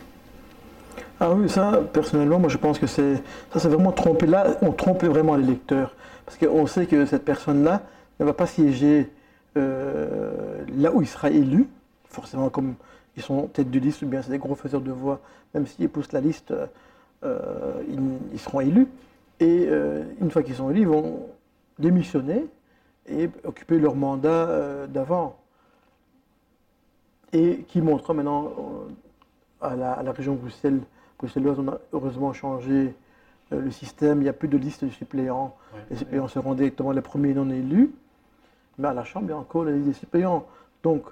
S3: Ah oui, ça, personnellement, moi je pense que c'est vraiment trompé. Là, on trompe vraiment l'électeur. Parce qu'on sait que cette personne-là ne va pas siéger là où il sera élu, forcément comme ils sont tête de liste ou bien c'est des gros faiseurs de voix, même s'ils poussent la liste, ils seront élus. Et une fois qu'ils sont élus, ils vont démissionner et occuper leur mandat d'avant. Et qui montrera maintenant à la région bruxelloise, on a heureusement changé le système, il n'y a plus de liste de suppléants. Oui, les suppléants seront directement les premiers non élus, mais à la Chambre, il y a encore la liste des suppléants. Donc,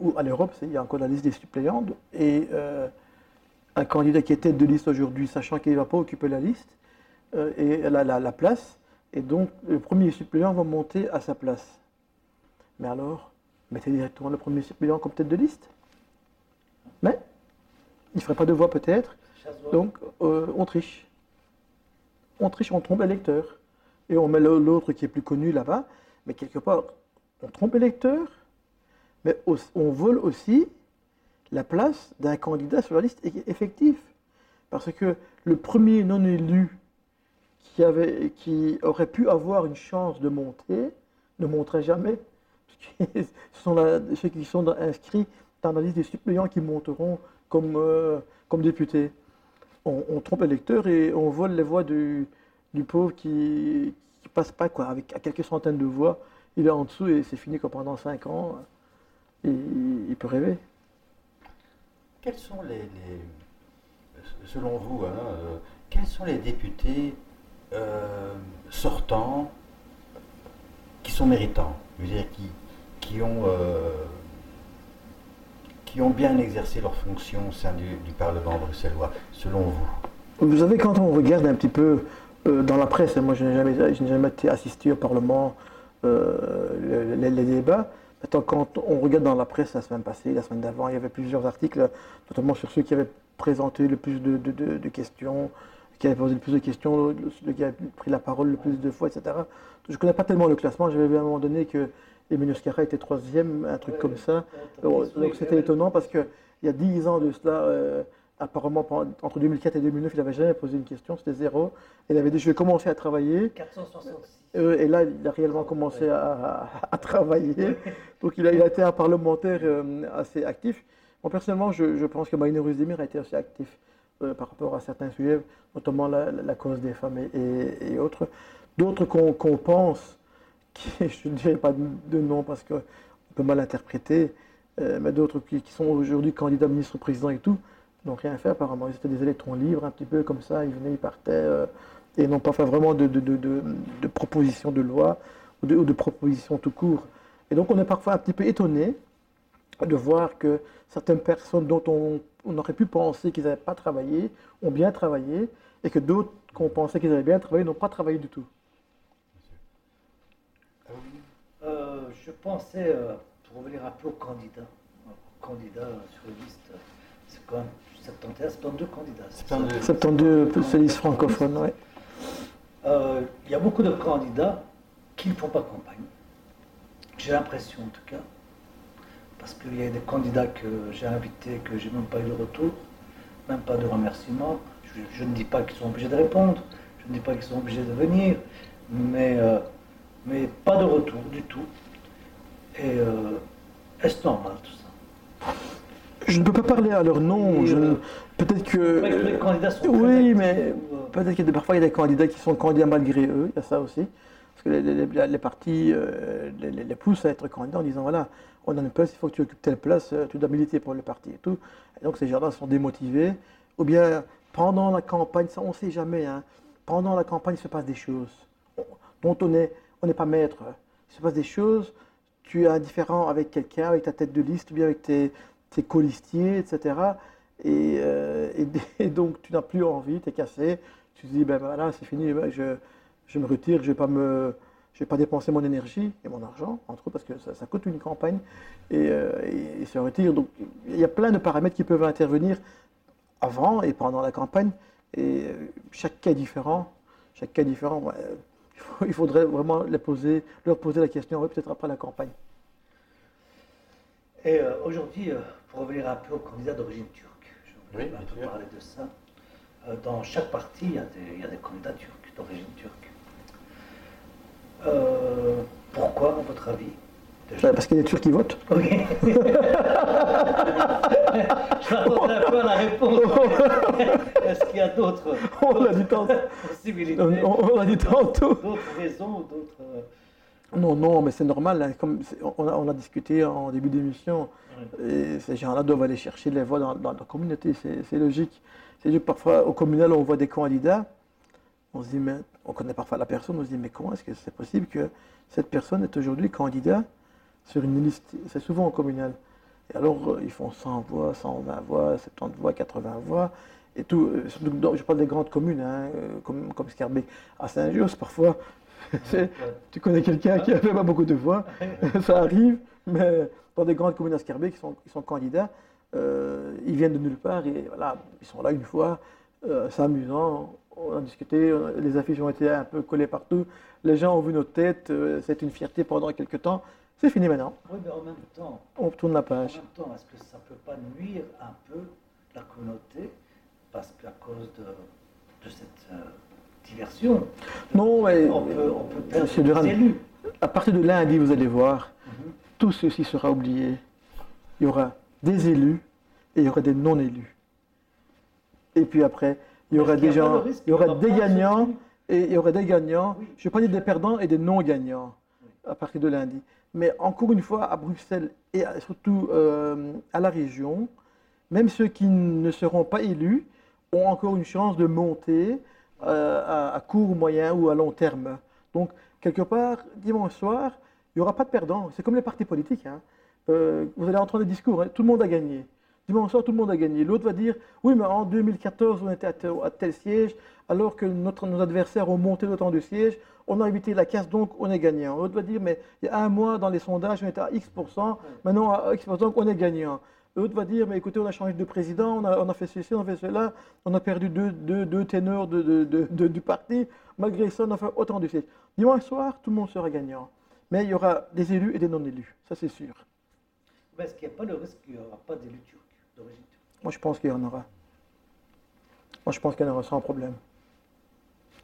S3: ou à l'Europe, il y a encore la liste des suppléants. Et un candidat qui est tête de liste aujourd'hui, sachant qu'il ne va pas occuper la liste, et la place, et donc le premier suppléant va monter à sa place. Mais alors, mettez directement le premier suppléant comme tête de liste. Mais il ne ferait pas de voix peut-être, donc on triche. On triche, on trompe l'électeur. Et on met l'autre qui est plus connu là-bas, mais quelque part, on trompe l'électeur, mais on vole aussi la place d'un candidat sur la liste effective. Parce que le premier non élu qui aurait pu avoir une chance de monter ne monterait jamais. Ce sont ceux qui sont inscrits dans la liste des suppléants qui monteront comme députés. On trompe l'électeur et on vole les voix du pauvre qui passe pas, quoi, avec à quelques centaines de voix. Il est en dessous et c'est fini quoi, pendant 5 ans. Et il peut rêver.
S4: Quels sont selon vous, quels sont les députés sortants qui sont méritants, je veux dire, qui ont bien exercé leurs fonctions au sein du Parlement bruxellois, selon vous?
S3: Vous savez, quand on regarde un petit peu dans la presse, moi je n'ai jamais été assisté au Parlement, les débats. Maintenant, quand on regarde dans la presse la semaine passée, la semaine d'avant, il y avait plusieurs articles, notamment sur ceux qui avaient présenté le plus de questions, qui avaient posé le plus de questions, celui qui avait pris la parole le plus de fois, etc. Je ne connais pas tellement le classement, j'avais vu à un moment donné que Emilio Scarra était 3e, un truc comme ça. Donc c'était étonnant parce qu'il y a 10 ans de cela, apparemment, entre 2004 et 2009, il n'avait jamais posé une question, c'était zéro. Il avait dit, je vais commencer à travailler.
S2: 466.
S3: Et là, il a réellement commencé à travailler. Donc, il a été un parlementaire assez actif. Moi, personnellement, je pense que Maïno Ruzdemir a été assez actif par rapport à certains sujets, notamment la cause des femmes et autres. D'autres qu'on pense, je ne dirais pas de nom parce qu'on peut mal interpréter, mais d'autres qui sont aujourd'hui candidats ministre-président et tout, n'ont rien fait apparemment. Ils étaient des électrons libres, un petit peu comme ça, ils venaient, ils partaient, et n'ont pas fait vraiment de propositions de loi ou de propositions tout court. Et donc on est parfois un petit peu étonné de voir que certaines personnes dont on aurait pu penser qu'ils n'avaient pas travaillé, ont bien travaillé, et que d'autres qu'on pensait qu'ils avaient bien travaillé n'ont pas travaillé du tout.
S2: Je pensais, pour revenir un peu aux candidats sur la liste, c'est quand même 71, 72 candidats.
S3: 72 c'est liste francophone, oui.
S2: Il y a beaucoup de candidats qui ne font pas campagne. J'ai l'impression en tout cas. Parce qu'il y a des candidats que j'ai invités, que j'ai même pas eu de retour, même pas de remerciement. Je ne dis pas qu'ils sont obligés de répondre, je ne dis pas qu'ils sont obligés de venir, mais pas de retour du tout. Et est-ce normal tout ça?
S3: Je ne peux pas parler à leur nom. Peut-être que.
S2: Les candidats sont
S3: oui, mais peut-être qu'il y a parfois il y a des candidats qui sont candidats malgré eux, il y a ça aussi. Parce que les partis les poussent à être candidats en disant voilà, on a une place, il faut que tu occupes telle place, tu dois militer pour le parti et tout. Et donc ces gens-là sont démotivés. Ou bien pendant la campagne, ça on ne sait jamais, hein, pendant la campagne il se passe des choses dont on n'est pas maître. Il se passe des choses, tu es indifférent avec quelqu'un, avec ta tête de liste, ou bien avec tes colistiers, etc. Et donc tu n'as plus envie, tu es cassé, tu te dis ben voilà, c'est fini, ben, je me retire, je ne vais pas dépenser mon énergie et mon argent, entre autres, parce que ça coûte une campagne, et se retire. Donc il y a plein de paramètres qui peuvent intervenir avant et pendant la campagne, et chaque cas est différent. Chaque cas est différent. Il faudrait vraiment leur poser la question, peut-être après la campagne.
S2: Et aujourd'hui, pour revenir un peu aux candidats d'origine turque, je voulais un peu parler de ça. Dans chaque parti, il y a des candidats turcs, d'origine turque. Pourquoi, à votre avis?
S3: Parce qu'il y a des Turcs qui votent.
S2: Ok. Je m'attendais un peu à la réponse. Est-ce qu'il y a d'autres possibilités?
S3: On l'a dit tantôt.
S2: D'autres raisons ou d'autres...
S3: Non, mais c'est normal. Hein, comme on a discuté en début d'émission, et ces gens-là doivent aller chercher les voix dans la communauté. C'est logique. C'est juste parfois au communal, on voit des candidats. On se dit, mais on connaît parfois la personne. On se dit, mais comment est-ce que c'est possible que cette personne est aujourd'hui candidat sur une liste? C'est souvent au communal. Et alors, ils font 100 voix, 120 voix, 70 voix, 80 voix, et tout. Je parle des grandes communes, hein, comme Scarbeck. À Saint-Just, parfois, tu connais quelqu'un qui n'avait pas beaucoup de voix, ça arrive, mais dans des grandes communes à Scarbeck, ils sont candidats, ils viennent de nulle part, et voilà, ils sont là une fois, c'est amusant, on a discuté, les affiches ont été un peu collées partout, les gens ont vu nos têtes, c'est une fierté pendant quelques temps. C'est fini maintenant.
S2: Oui, mais en même temps,
S3: on tourne la page.
S2: En même temps, est-ce que ça ne peut pas nuire un peu la communauté parce qu'à cause de cette diversion,
S3: non, mais
S2: on peut perdre des élus.
S3: À partir de lundi, vous allez voir, tout ceci sera oublié. Il y aura des élus et il y aura des non-élus. Et puis après, il y aura des gens, il y aura des gagnants et il y aura des gagnants. Oui. Je ne vais pas dire des perdants et des non-gagnants à partir de lundi. Mais encore une fois, à Bruxelles et surtout à la région, même ceux qui ne seront pas élus ont encore une chance de monter à court, moyen ou à long terme. Donc, quelque part, dimanche soir, il n'y aura pas de perdants. C'est comme les partis politiques. Hein. Vous allez entendre des discours, hein. Tout le monde a gagné. Dimanche soir, tout le monde a gagné. L'autre va dire, oui, mais en 2014, on était à tel siège, alors que nos adversaires ont monté d'autant de sièges, on a évité la casse, donc on est gagnant. L'autre va dire, mais il y a un mois, dans les sondages, on était à X%, maintenant à X%, donc on est gagnant. L'autre va dire, mais écoutez, on a changé de président, on a fait ceci, on a fait cela, on a perdu deux ténors du parti, malgré ça, on a fait autant de sièges. Dimanche soir, tout le monde sera gagnant. Mais il y aura des élus et des non-élus, ça c'est sûr.
S2: Mais est-ce qu'il n'y a pas le risque qu'il n'y aura pas d'élus turcs, d'origine turque?
S3: Moi je pense qu'il y en aura. Moi, je pense qu'il y en aura sans problème.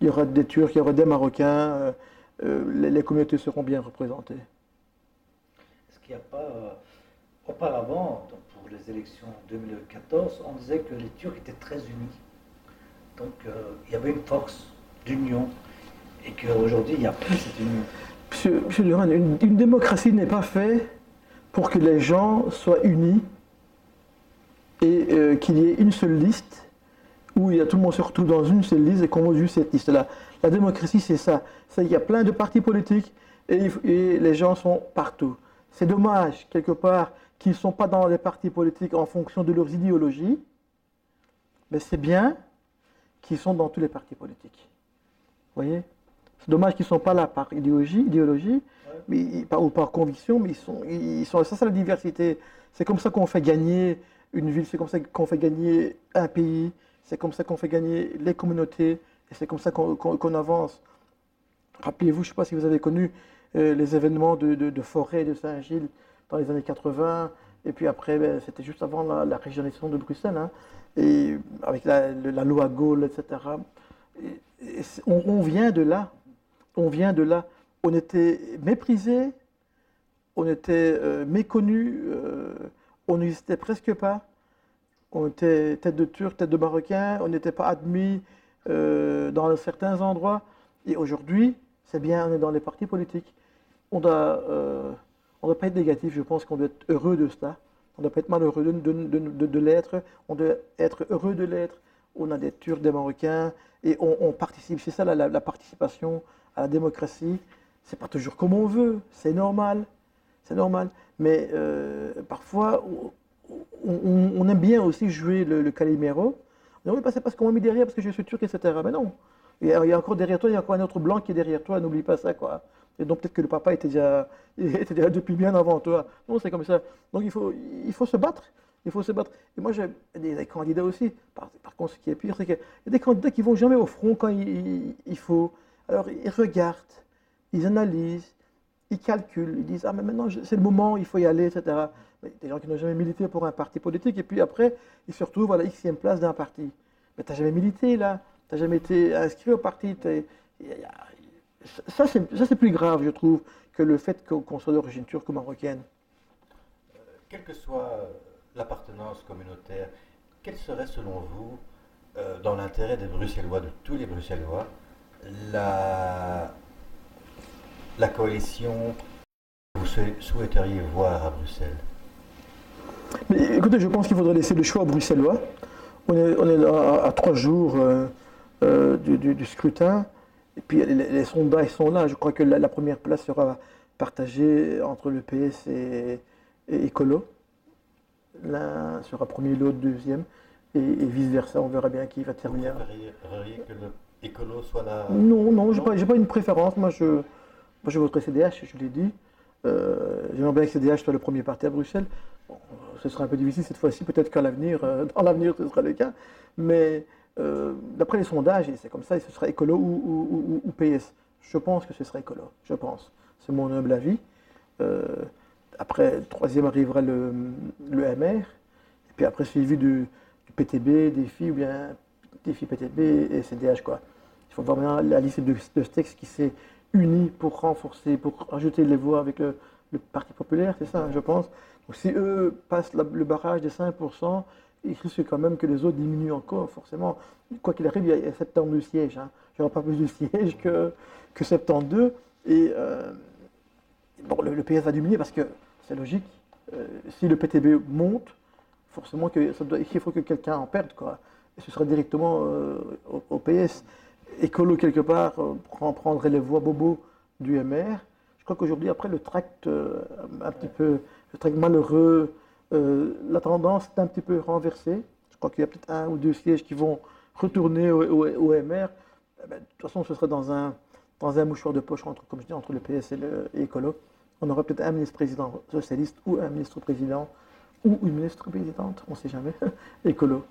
S3: Il y aura des Turcs, il y aura des Marocains, les communautés seront bien représentées.
S2: Est-ce qu'il n'y a pas, auparavant, donc pour les élections 2014, on disait que les Turcs étaient très unis. Donc il y avait une force d'union et qu'aujourd'hui, il n'y a plus cette union.
S3: Monsieur Durand, une démocratie n'est pas faite pour que les gens soient unis et qu'il y ait une seule liste où tout le monde se retrouve dans une seule liste et qu'on vote juste cette liste-là. La démocratie, c'est ça. Il y a plein de partis politiques et les gens sont partout. C'est dommage, quelque part, qu'ils ne sont pas dans les partis politiques en fonction de leurs idéologies, mais c'est bien qu'ils sont dans tous les partis politiques. Vous voyez? C'est dommage qu'ils ne sont pas là par idéologie ou par conviction, mais ils sont. Ça, c'est la diversité. C'est comme ça qu'on fait gagner une ville, c'est comme ça qu'on fait gagner un pays, c'est comme ça qu'on fait gagner les communautés, et c'est comme ça qu'on avance. Rappelez-vous, je ne sais pas si vous avez connu les événements de Forêt de Saint-Gilles dans les années 80, et puis après, c'était juste avant la régionalisation de Bruxelles, hein, et avec la loi Gaulle, etc. On vient de là. On vient de là. On était méprisés, on était méconnus, on n'existait presque pas. On était tête de Turc, tête de Marocain, on n'était pas admis dans certains endroits. Et aujourd'hui, c'est bien, on est dans les partis politiques. On ne doit pas être négatif, je pense qu'on doit être heureux de cela. On ne doit pas être malheureux de l'être, on doit être heureux de l'être. On a des Turcs, des Marocains, et on participe. C'est ça la participation à la démocratie. C'est pas toujours comme on veut, c'est normal. C'est normal. Mais parfois, on aime bien aussi jouer le Calimero. On dit, oui, c'est parce qu'on m'a mis derrière, parce que je suis turc, etc. Mais non. Il y a encore derrière toi, il y a encore un autre blanc qui est derrière toi, n'oublie pas ça, quoi. Et donc peut-être que le papa était déjà depuis bien avant toi. Non, c'est comme ça. Donc il faut se battre. Il faut se battre. Et moi, j'ai des candidats aussi. Par contre, ce qui est pire, c'est qu'il y a des candidats qui ne vont jamais au front quand il faut. Alors, ils regardent, ils analysent, ils calculent, ils disent « Ah, mais maintenant, c'est le moment, il faut y aller, etc. » Mais des gens qui n'ont jamais milité pour un parti politique, et puis après, ils se retrouvent à la Xème place d'un parti. Mais tu n'as jamais milité, là. Tu n'as jamais été inscrit au parti. Ça, c'est plus grave, je trouve, que le fait qu'on soit d'origine turque ou marocaine.
S4: Quelle que soit l'appartenance communautaire, quelle serait selon vous, dans l'intérêt des Bruxellois, de tous les Bruxellois, la coalition que vous souhaiteriez voir à Bruxelles?
S3: Mais écoutez, je pense qu'il faudrait laisser le choix aux Bruxellois. On est à 3 jours du scrutin. Et puis les sondages sont là. Je crois que la première place sera partagée entre le PS et Écolo. L'un sera premier, l'autre deuxième. Et vice-versa. On verra bien qui va terminer.
S4: Vous préféreriez que l'Écolo soit là?
S3: Non, je n'ai pas une préférence. Moi, je voterai CDH, je l'ai dit. J'aimerais bien que CDH soit le premier parti à Bruxelles. Bon, ce sera un peu difficile cette fois-ci, peut-être qu'à l'avenir, dans l'avenir, ce sera le cas. Mais d'après les sondages, et c'est comme ça, ce sera Écolo ou PS. Je pense que ce sera Écolo, je pense. C'est mon humble avis. Après, troisième arrivera le MR, et puis après suivi du PTB, Défi, ou bien Défi PTB et CDH, quoi. Il faut voir maintenant la liste de textes qui s'est unie pour renforcer, pour ajouter les voix avec le Parti populaire, c'est ça, je pense. Donc si eux passent le barrage des 5%, il risque quand même que les autres diminuent encore, forcément. Quoi qu'il arrive, il y a 72 sièges. Hein. Il n'y aura pas plus de sièges que 72. Et bon, le PS va diminuer parce que c'est logique. Si le PTB monte, forcément il faut que quelqu'un en perde, quoi. Et ce sera directement au PS. Écolo, quelque part, prendrait les voix bobo du MR. Je crois qu'aujourd'hui, après le tract un petit peu, le tract malheureux, la tendance est un petit peu renversée. Je crois qu'il y a peut-être 1 ou 2 sièges qui vont retourner au MR. Eh ben, de toute façon, ce serait dans un mouchoir de poche, comme je dis, entre le PS et Écolo. On aura peut-être un ministre-président socialiste ou un ministre-président ou une ministre-présidente, on ne sait jamais, Écolo.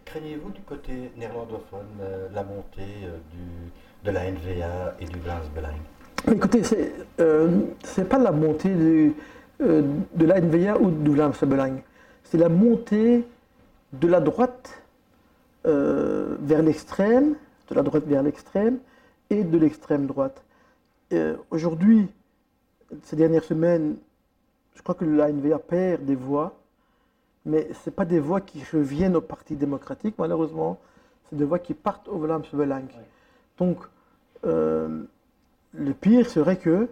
S4: Craignez-vous du côté néerlandophone la montée de la NVA et du Vlaams Belang?
S3: Écoutez, c'est pas la montée de la NVA ou du Vlaams Belang. C'est la montée de la droite vers l'extrême, de la droite vers l'extrême, et de l'extrême droite. Aujourd'hui, ces dernières semaines, je crois que la NVA perd des voix, mais ce n'est pas des voix qui reviennent au Parti démocratique, malheureusement, c'est des voix qui partent au Vlaams Belang.
S2: Oui.
S3: Donc, le pire serait que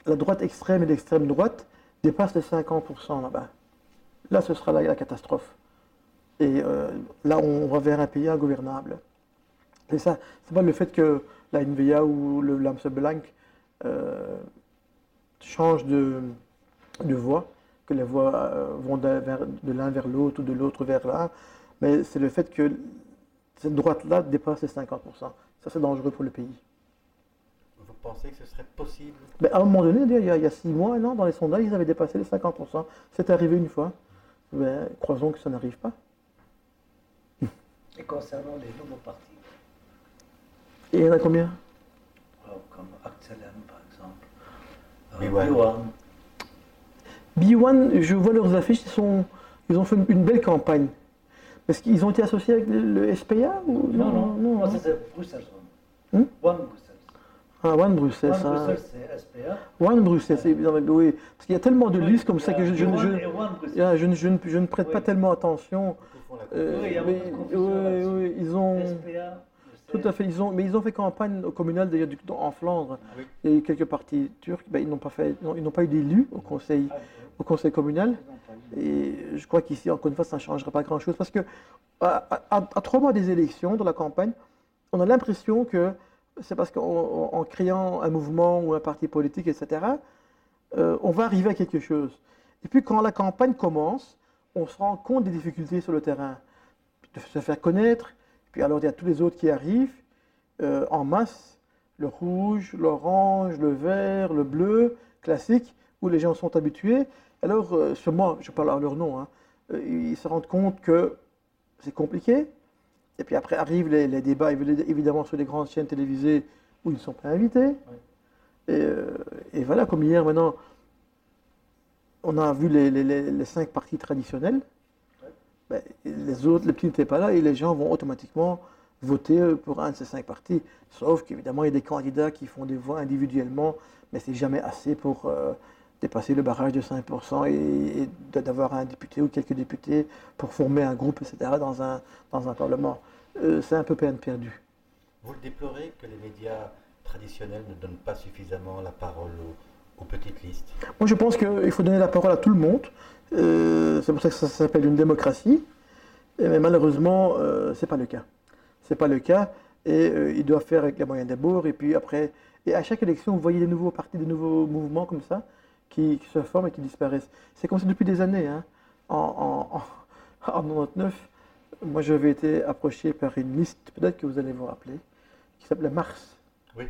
S3: la droite extrême et l'extrême droite dépassent les 50% là-bas. Là, ce sera la catastrophe. Et là, on va vers un pays ingouvernable. C'est ça, c'est pas le fait que la NVA ou le Vlaams Belang changent de voie, que les voies vont de l'un vers l'autre ou de l'autre vers l'un, mais c'est le fait que cette droite-là dépasse les 50%. Ça, c'est dangereux pour le pays.
S4: Vous pensez que ce serait possible?
S3: Mais à un moment donné, il y a 6 mois, non, dans les sondages, ils avaient dépassé les 50%. C'est arrivé une fois. Mais croisons que ça n'arrive pas.
S2: Et concernant les nouveaux partis,
S3: Et il y en a combien?
S2: comme Actselem par exemple,
S4: B1.
S3: B1, je vois leurs affiches, ils ont fait une belle campagne. Est-ce qu'ils ont été associés avec le SPA ou
S2: non, ça c'est Bruxelles.
S3: Hmm?
S2: One Bruxelles.
S3: Ah, One Bruxelles.
S2: One Bruxelles c'est SPA.
S3: One Bruxelles, c'est évident. Oui, parce qu'il y a tellement de listes comme ça que je ne prête pas
S2: Oui.
S3: tellement attention.
S4: Ils font la
S2: Oui, il y a
S3: Mais-
S2: beaucoup de confusion là-dessus.
S3: oui, ils ont.
S2: SPA,
S3: Tout à fait, mais ils ont fait campagne au communal d'ailleurs en Flandre.
S4: Oui.
S3: Il y a eu quelques partis turcs, ben, ils n'ont pas eu d'élu au conseil communal. Et je crois qu'ici, encore une fois, ça ne changera pas grand-chose parce que à 3 mois des élections, dans la campagne, on a l'impression que c'est parce qu'en créant un mouvement ou un parti politique, etc., on va arriver à quelque chose. Et puis quand la campagne commence, on se rend compte des difficultés sur le terrain, de se faire connaître. Puis alors il y a tous les autres qui arrivent en masse, le rouge, l'orange, le vert, le bleu, classique, où les gens sont habitués. Alors, sûrement, je parle à leur nom, hein, ils se rendent compte que c'est compliqué. Et puis après arrivent les débats, évidemment, sur les grandes chaînes télévisées où ils ne sont pas invités. Et voilà, comme hier, maintenant, on a vu les 5 partis traditionnels. Ben, les autres, les petits n'étaient pas là et les gens vont automatiquement voter pour un de ces 5 partis. Sauf qu'évidemment, il y a des candidats qui font des voix individuellement, mais c'est jamais assez pour dépasser le barrage de 5% et d'avoir un député ou quelques députés pour former un groupe, etc., dans un parlement. C'est un peu peine perdue.
S4: Vous le déplorez que les médias traditionnels ne donnent pas suffisamment la parole aux petites listes?
S3: Moi, je pense qu'il faut donner la parole à tout le monde. C'est pour ça que ça s'appelle une démocratie. Mais malheureusement, c'est pas le cas. C'est pas le cas. Et ils doivent faire avec les moyens d'abord. Et puis après, et à chaque élection, vous voyez des nouveaux partis, des nouveaux mouvements comme ça qui se forment et qui disparaissent. C'est comme ça depuis des années. Hein. En 99, moi, j'avais été approché par une liste, peut-être que vous allez vous rappeler, qui s'appelait Mars.
S4: Oui.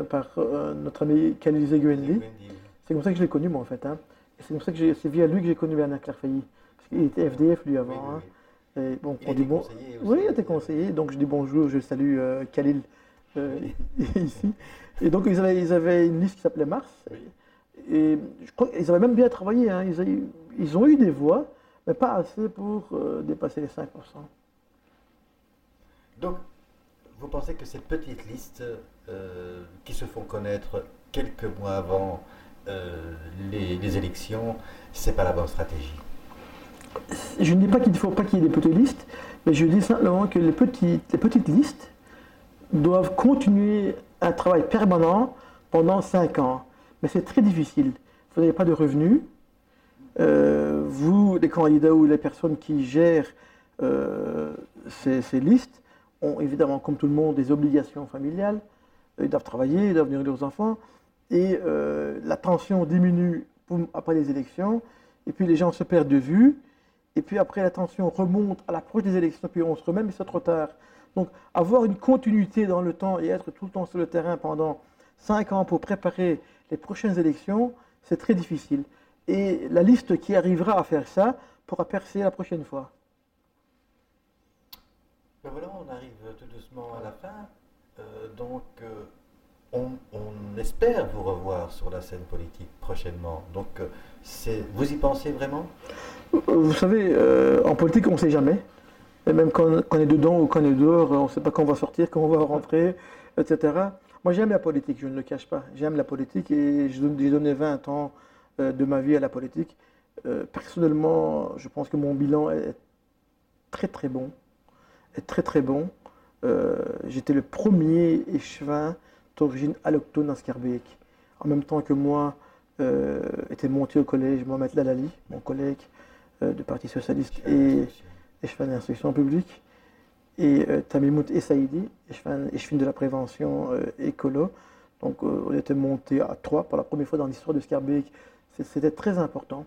S3: Par notre ami Khalil Zegouenli.
S4: Wendy,
S3: C'est comme ça que je l'ai connu, moi, en fait. Hein. Et c'est comme ça que c'est via lui que j'ai connu Bernard Clairfailly. Parce qu'il était FDF, lui, avant.
S4: oui,
S3: hein.
S4: oui.
S3: Et bon,
S4: Il
S3: on
S4: était
S3: dit bon.
S4: conseiller aussi.
S3: Oui, il était conseiller. Donc, je dis bonjour, je salue Khalil ici. Et donc, ils avaient une liste qui s'appelait Mars.
S4: Oui.
S3: Et je crois qu'ils avaient même bien travaillé. Hein. Ils ont eu des voix, mais pas assez pour dépasser les 5%.
S4: Donc, vous pensez que ces petites listes qui se font connaître quelques mois avant les élections, c'est pas la bonne stratégie?
S3: Je ne dis pas qu'il ne faut pas qu'il y ait des petites listes, mais je dis simplement que les petites listes doivent continuer un travail permanent pendant 5 ans. Mais c'est très difficile. Vous n'avez pas de revenus. Vous, les candidats ou les personnes qui gèrent ces listes, ont évidemment, comme tout le monde, des obligations familiales. Ils doivent travailler, ils doivent nourrir leurs enfants. Et la tension diminue après les élections. Et puis les gens se perdent de vue. Et puis après, la tension remonte à l'approche des élections. Puis on se remet, mais c'est trop tard. Donc avoir une continuité dans le temps et être tout le temps sur le terrain pendant 5 ans pour préparer les prochaines élections, c'est très difficile. Et la liste qui arrivera à faire ça pourra percer la prochaine fois.
S4: Ben voilà, on arrive tout doucement à la fin. Donc, on espère vous revoir sur la scène politique prochainement. Donc, vous y pensez vraiment?
S3: Vous savez, en politique, on ne sait jamais. Et même quand on est dedans ou quand on est dehors, on ne sait pas quand on va sortir, quand on va rentrer, etc. Moi, j'aime la politique, je ne le cache pas. J'aime la politique et j'ai donné 20 ans de ma vie à la politique. Personnellement, je pense que mon bilan est très très bon. Est très très bon. J'étais le premier échevin d'origine allochtone à Schaerbeek. En même temps que moi, était monté au collège Mohamed Lalali, mon collègue du Parti Socialiste et échevin d'instruction publique, et Tamimout Essaïdi, échevin de la prévention écolo. Donc on était monté à 3 pour la première fois dans l'histoire de Schaerbeek. C'était très important,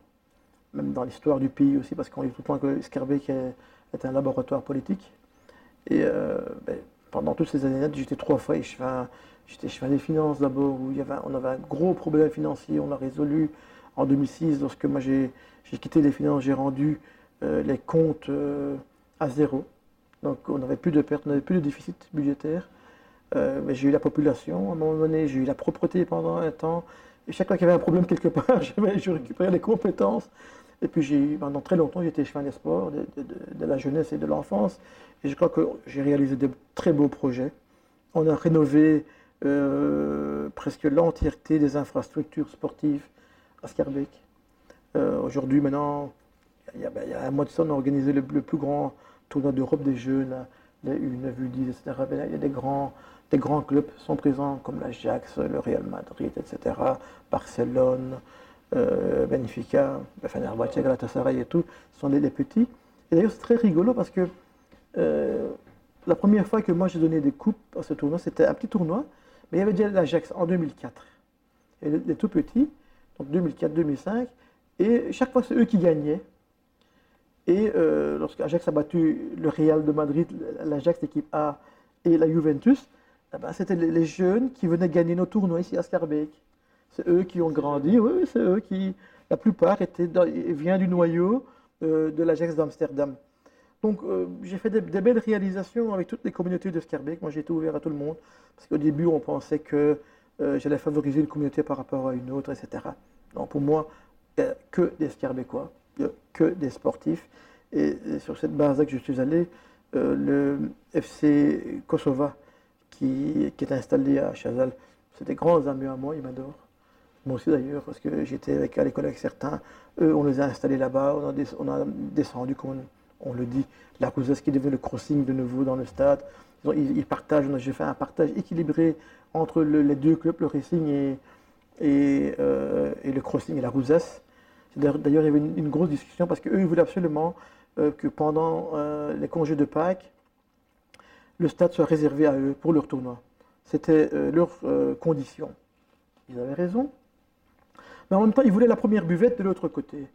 S3: même dans l'histoire du pays aussi, parce qu'on dit tout le temps que Schaerbeek est un laboratoire politique. Et pendant toutes ces années-là, j'étais 3 fois échevin. J'étais échevin des finances d'abord, où on avait un gros problème financier, on l'a résolu en 2006, lorsque moi j'ai quitté les finances, j'ai rendu les comptes à zéro. Donc on n'avait plus de pertes, on n'avait plus de déficit budgétaire. Mais j'ai eu la population à un moment donné, j'ai eu la propreté pendant un temps. Et chaque fois qu'il y avait un problème quelque part, je récupérais les compétences. Et puis pendant très longtemps, j'étais échevin des sports, de la jeunesse et de l'enfance. Et je crois que j'ai réalisé de très beaux projets. On a rénové presque l'entièreté des infrastructures sportives à Schaerbeek. Aujourd'hui, maintenant, il y a un mois de ça, on a organisé le plus grand tournoi d'Europe des jeunes, les U9, U10, etc. Il y a des grands clubs qui sont présents, comme l'Ajax, le Real Madrid, etc., Barcelone, Benfica, Fenerbahçe, Galatasaray et tout, ce sont des petits. Et d'ailleurs, c'est très rigolo parce que la première fois que moi j'ai donné des coupes à ce tournoi, c'était un petit tournoi, mais il y avait déjà l'Ajax en 2004. Et les tout petits, donc 2004-2005, et chaque fois c'est eux qui gagnaient. Et lorsque l'Ajax a battu le Real de Madrid, l'Ajax l'équipe A et la Juventus, eh ben, c'était les jeunes qui venaient gagner nos tournois ici à Schaerbeek. C'est eux qui ont grandi, oui, c'est eux qui, la plupart viennent du noyau de l'Ajax d'Amsterdam. Donc j'ai fait des belles réalisations avec toutes les communautés de Schaerbeek. Moi j'ai été ouvert à tout le monde, parce qu'au début on pensait que j'allais favoriser une communauté par rapport à une autre, etc. Donc pour moi, il n'y a que des Schaerbeekois, il n'y a que des sportifs. Et sur cette base-là que je suis allé, le FC Kosova, qui est installé à Chazal, c'est des grands amis à moi, ils m'adorent. Moi aussi d'ailleurs, parce que j'étais à l'école avec certains, eux on les a installés là-bas, on a descendu, comme on le dit, la Roussasse qui devient le crossing de nouveau dans le stade. Ils partagent, j'ai fait un partage équilibré entre les deux clubs, le Racing et le crossing et la Roussasse. D'ailleurs, il y avait une grosse discussion parce qu'eux, ils voulaient absolument que pendant les congés de Pâques, le stade soit réservé à eux pour leur tournoi. C'était leur condition. Ils avaient raison. Mais en même temps, ils voulaient la première buvette de l'autre côté.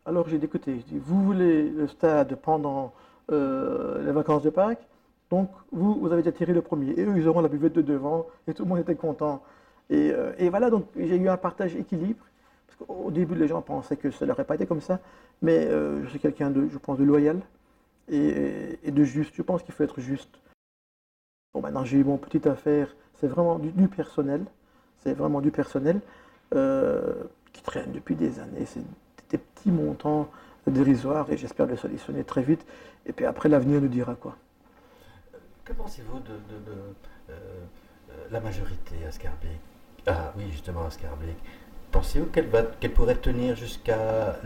S3: Alors j'ai dit, écoutez, vous voulez le stade pendant les vacances de Pâques, donc vous avez déjà tiré le premier. Et eux, ils auront la buvette de devant, et tout le monde était content. Et voilà, donc j'ai eu un partage équilibre. Parce qu'au début, les gens pensaient que ça n'aurait pas été comme ça. Mais je suis quelqu'un je pense, de loyal et de juste. Je pense qu'il faut être juste. Bon, maintenant, j'ai eu mon petite affaire. C'est vraiment du personnel. C'est vraiment du personnel qui traîne depuis des années. C'est des petits montants dérisoires et j'espère le solutionner très vite. Et puis après, l'avenir nous dira quoi.
S4: Que pensez-vous de la majorité à Schaerbeek? Ah oui, justement à Schaerbeek. Pensez-vous qu'elle pourrait tenir jusqu'à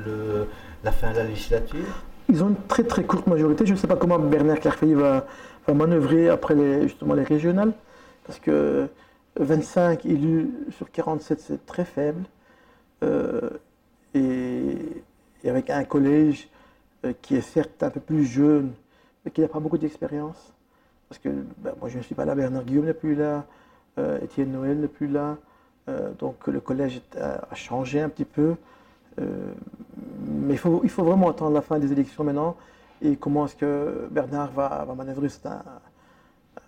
S4: la fin de la législature?
S3: Ils ont une très très courte majorité. Je ne sais pas comment Bernard Clairfeuille va manœuvrer après justement les régionales. Parce que 25 élus sur 47, c'est très faible. Et avec un collège qui est certes un peu plus jeune, mais qui n'a pas beaucoup d'expérience. Parce que moi je ne suis pas là, Bernard Guillaume n'est plus là, Étienne Noël n'est plus là. Donc le collège a changé un petit peu. Mais il faut vraiment attendre la fin des élections maintenant. Et comment est-ce que Bernard va manœuvrer? C'est un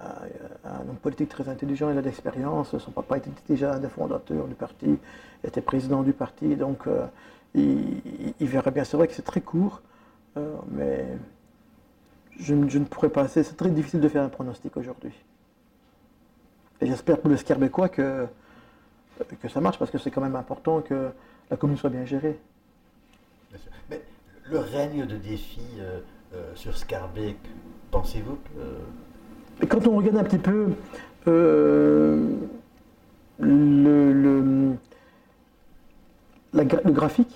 S3: homme politique très intelligent, il a de l'expérience. Son papa était déjà un des fondateurs du parti, il était président du parti. Donc il verra bien. C'est vrai que c'est très court, mais je ne pourrais pas. C'est très difficile de faire un pronostic aujourd'hui. Et j'espère pour les Skerbécois que ça marche, parce que c'est quand même important que la commune soit bien gérée.
S4: Bien sûr. Mais le règne de défi sur Scarbeck, pensez-vous que...
S3: Et quand on regarde un petit peu le graphique,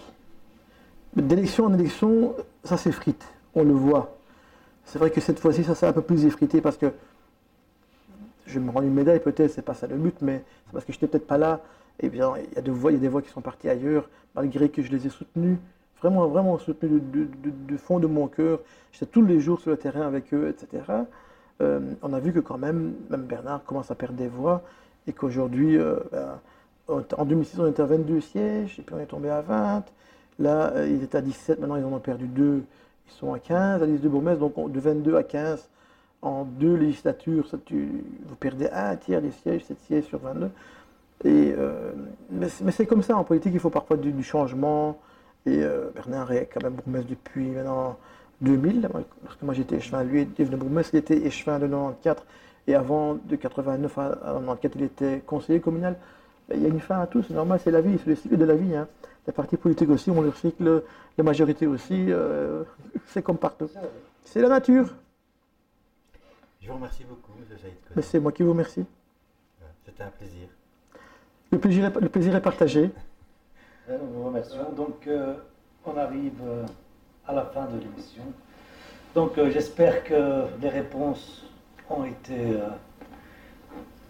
S3: d'élection en élection, ça s'effrite, on le voit. C'est vrai que cette fois-ci, ça s'est un peu plus effrité, parce que je me rends une médaille peut-être, c'est pas ça le but, mais c'est parce que je n'étais peut-être pas là. Et bien, il y a des voix qui sont parties ailleurs, malgré que je les ai soutenues, vraiment, vraiment soutenues du fond de mon cœur. J'étais tous les jours sur le terrain avec eux, etc. On a vu que quand même Bernard commence à perdre des voix, et qu'aujourd'hui, en 2006, on était à 22 sièges, et puis on est tombé à 20. Là, il était à 17, maintenant ils en ont perdu 2, ils sont à 15, à liste de bourgmestre, donc de 22 à 15, en 2 législatures, vous perdez un tiers des sièges, 7 sièges sur 22. Mais c'est comme ça, en politique, il faut parfois du changement. Et Bernard est quand même bourgmestre depuis maintenant 2000. Lorsque moi j'étais échevin, lui était devenu bourgmestre, il était échevin de 94. Et avant, de 89 à 94, il était conseiller communal. Il y a une fin à tout, c'est normal, c'est la vie, c'est le cycle de la vie. Hein. Les partis politiques aussi ont leur cycle, les majorités aussi, c'est comme partout. C'est la nature.
S4: Je vous remercie beaucoup, M. Saïd Koné.
S3: Mais c'est moi qui vous remercie.
S4: C'était un plaisir.
S3: Le plaisir est partagé.
S2: Nous vous remercions. Donc, on arrive à la fin de l'émission. Donc, j'espère que les réponses ont été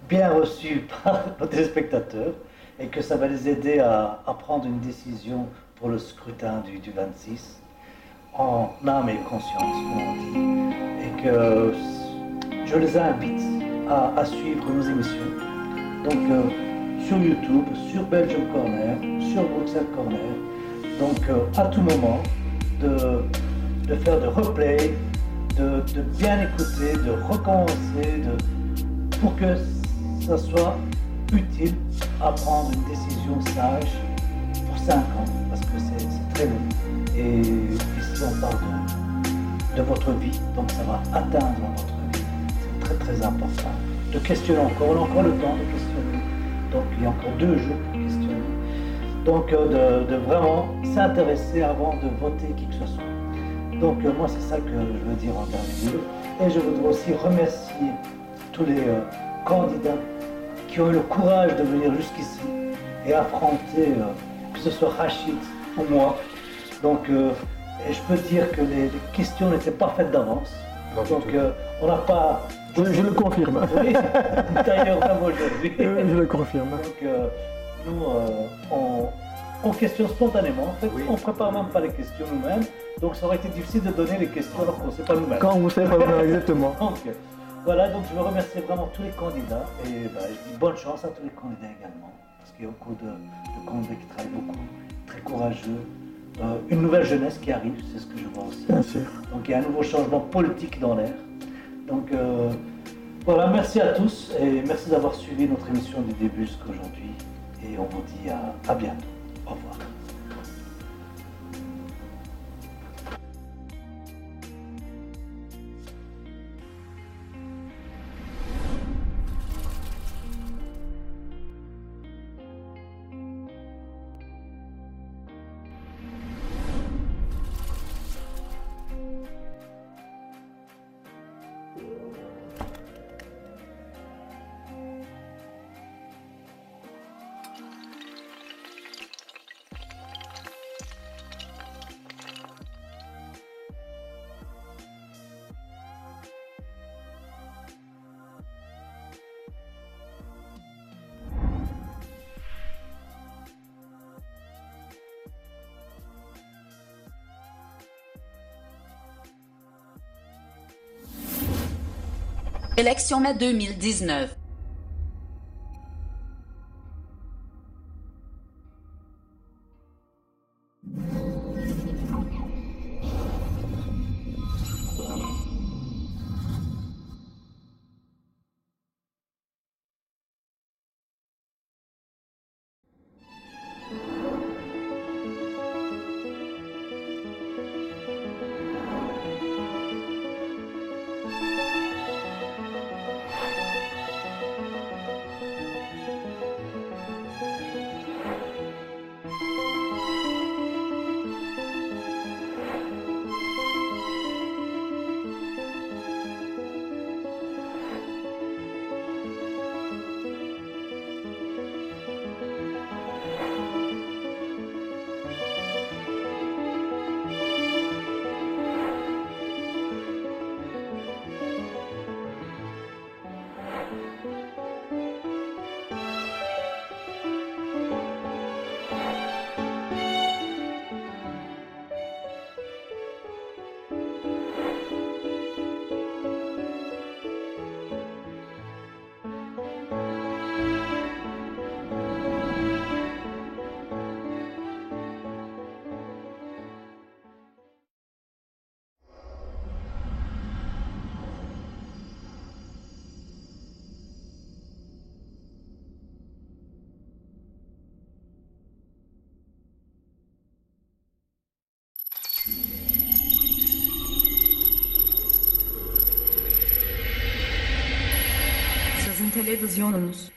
S2: bien reçues par nos téléspectateurs, et que ça va les aider à prendre une décision pour le scrutin du 26, en âme et conscience, comme on dit. Et que je les invite à suivre nos émissions. Donc, sur YouTube, sur Belgium Corner, sur Bruxelles Corner. Donc, à tout moment, de faire de replay, de bien écouter, de recommencer, pour que ça soit utile à prendre une décision sage pour 5 ans, parce que c'est très long. Et ici, on parle de votre vie, donc ça va atteindre votre vie. C'est très très important. De questionner encore, on a encore le temps de questionner. Donc il y a encore 2 jours pour questionner. Donc de vraiment s'intéresser avant de voter qui que ce soit. Donc moi c'est ça que je veux dire en dernier lieu. Et je voudrais aussi remercier tous les candidats qui ont eu le courage de venir jusqu'ici et affronter, que ce soit Rachid ou moi. Donc et je peux dire que les questions n'étaient pas faites d'avance. Donc on n'a pas...
S3: Je le confirme.
S2: Oui, d'ailleurs même aujourd'hui.
S3: Je le confirme.
S2: Donc nous, on questionne spontanément. En fait, on ne prépare même pas les questions nous-mêmes. Donc ça aurait été difficile de donner les questions alors qu'on ne sait pas nous-mêmes.
S3: Quand vous ne savez pas nous-mêmes, exactement.
S2: Donc voilà, donc je veux remercier vraiment tous les candidats. Et je dis bonne chance à tous les candidats également. Parce qu'il y a beaucoup de candidats qui travaillent beaucoup, très courageux. Une nouvelle jeunesse qui arrive, c'est ce que je vois aussi.
S3: Bien sûr.
S2: Donc il y a un nouveau changement politique dans l'air. Donc voilà, merci à tous et merci d'avoir suivi notre émission du début jusqu'à aujourd'hui. Et on vous dit à bientôt. Au revoir.
S1: Élection mai 2019.
S5: televizyonunuz.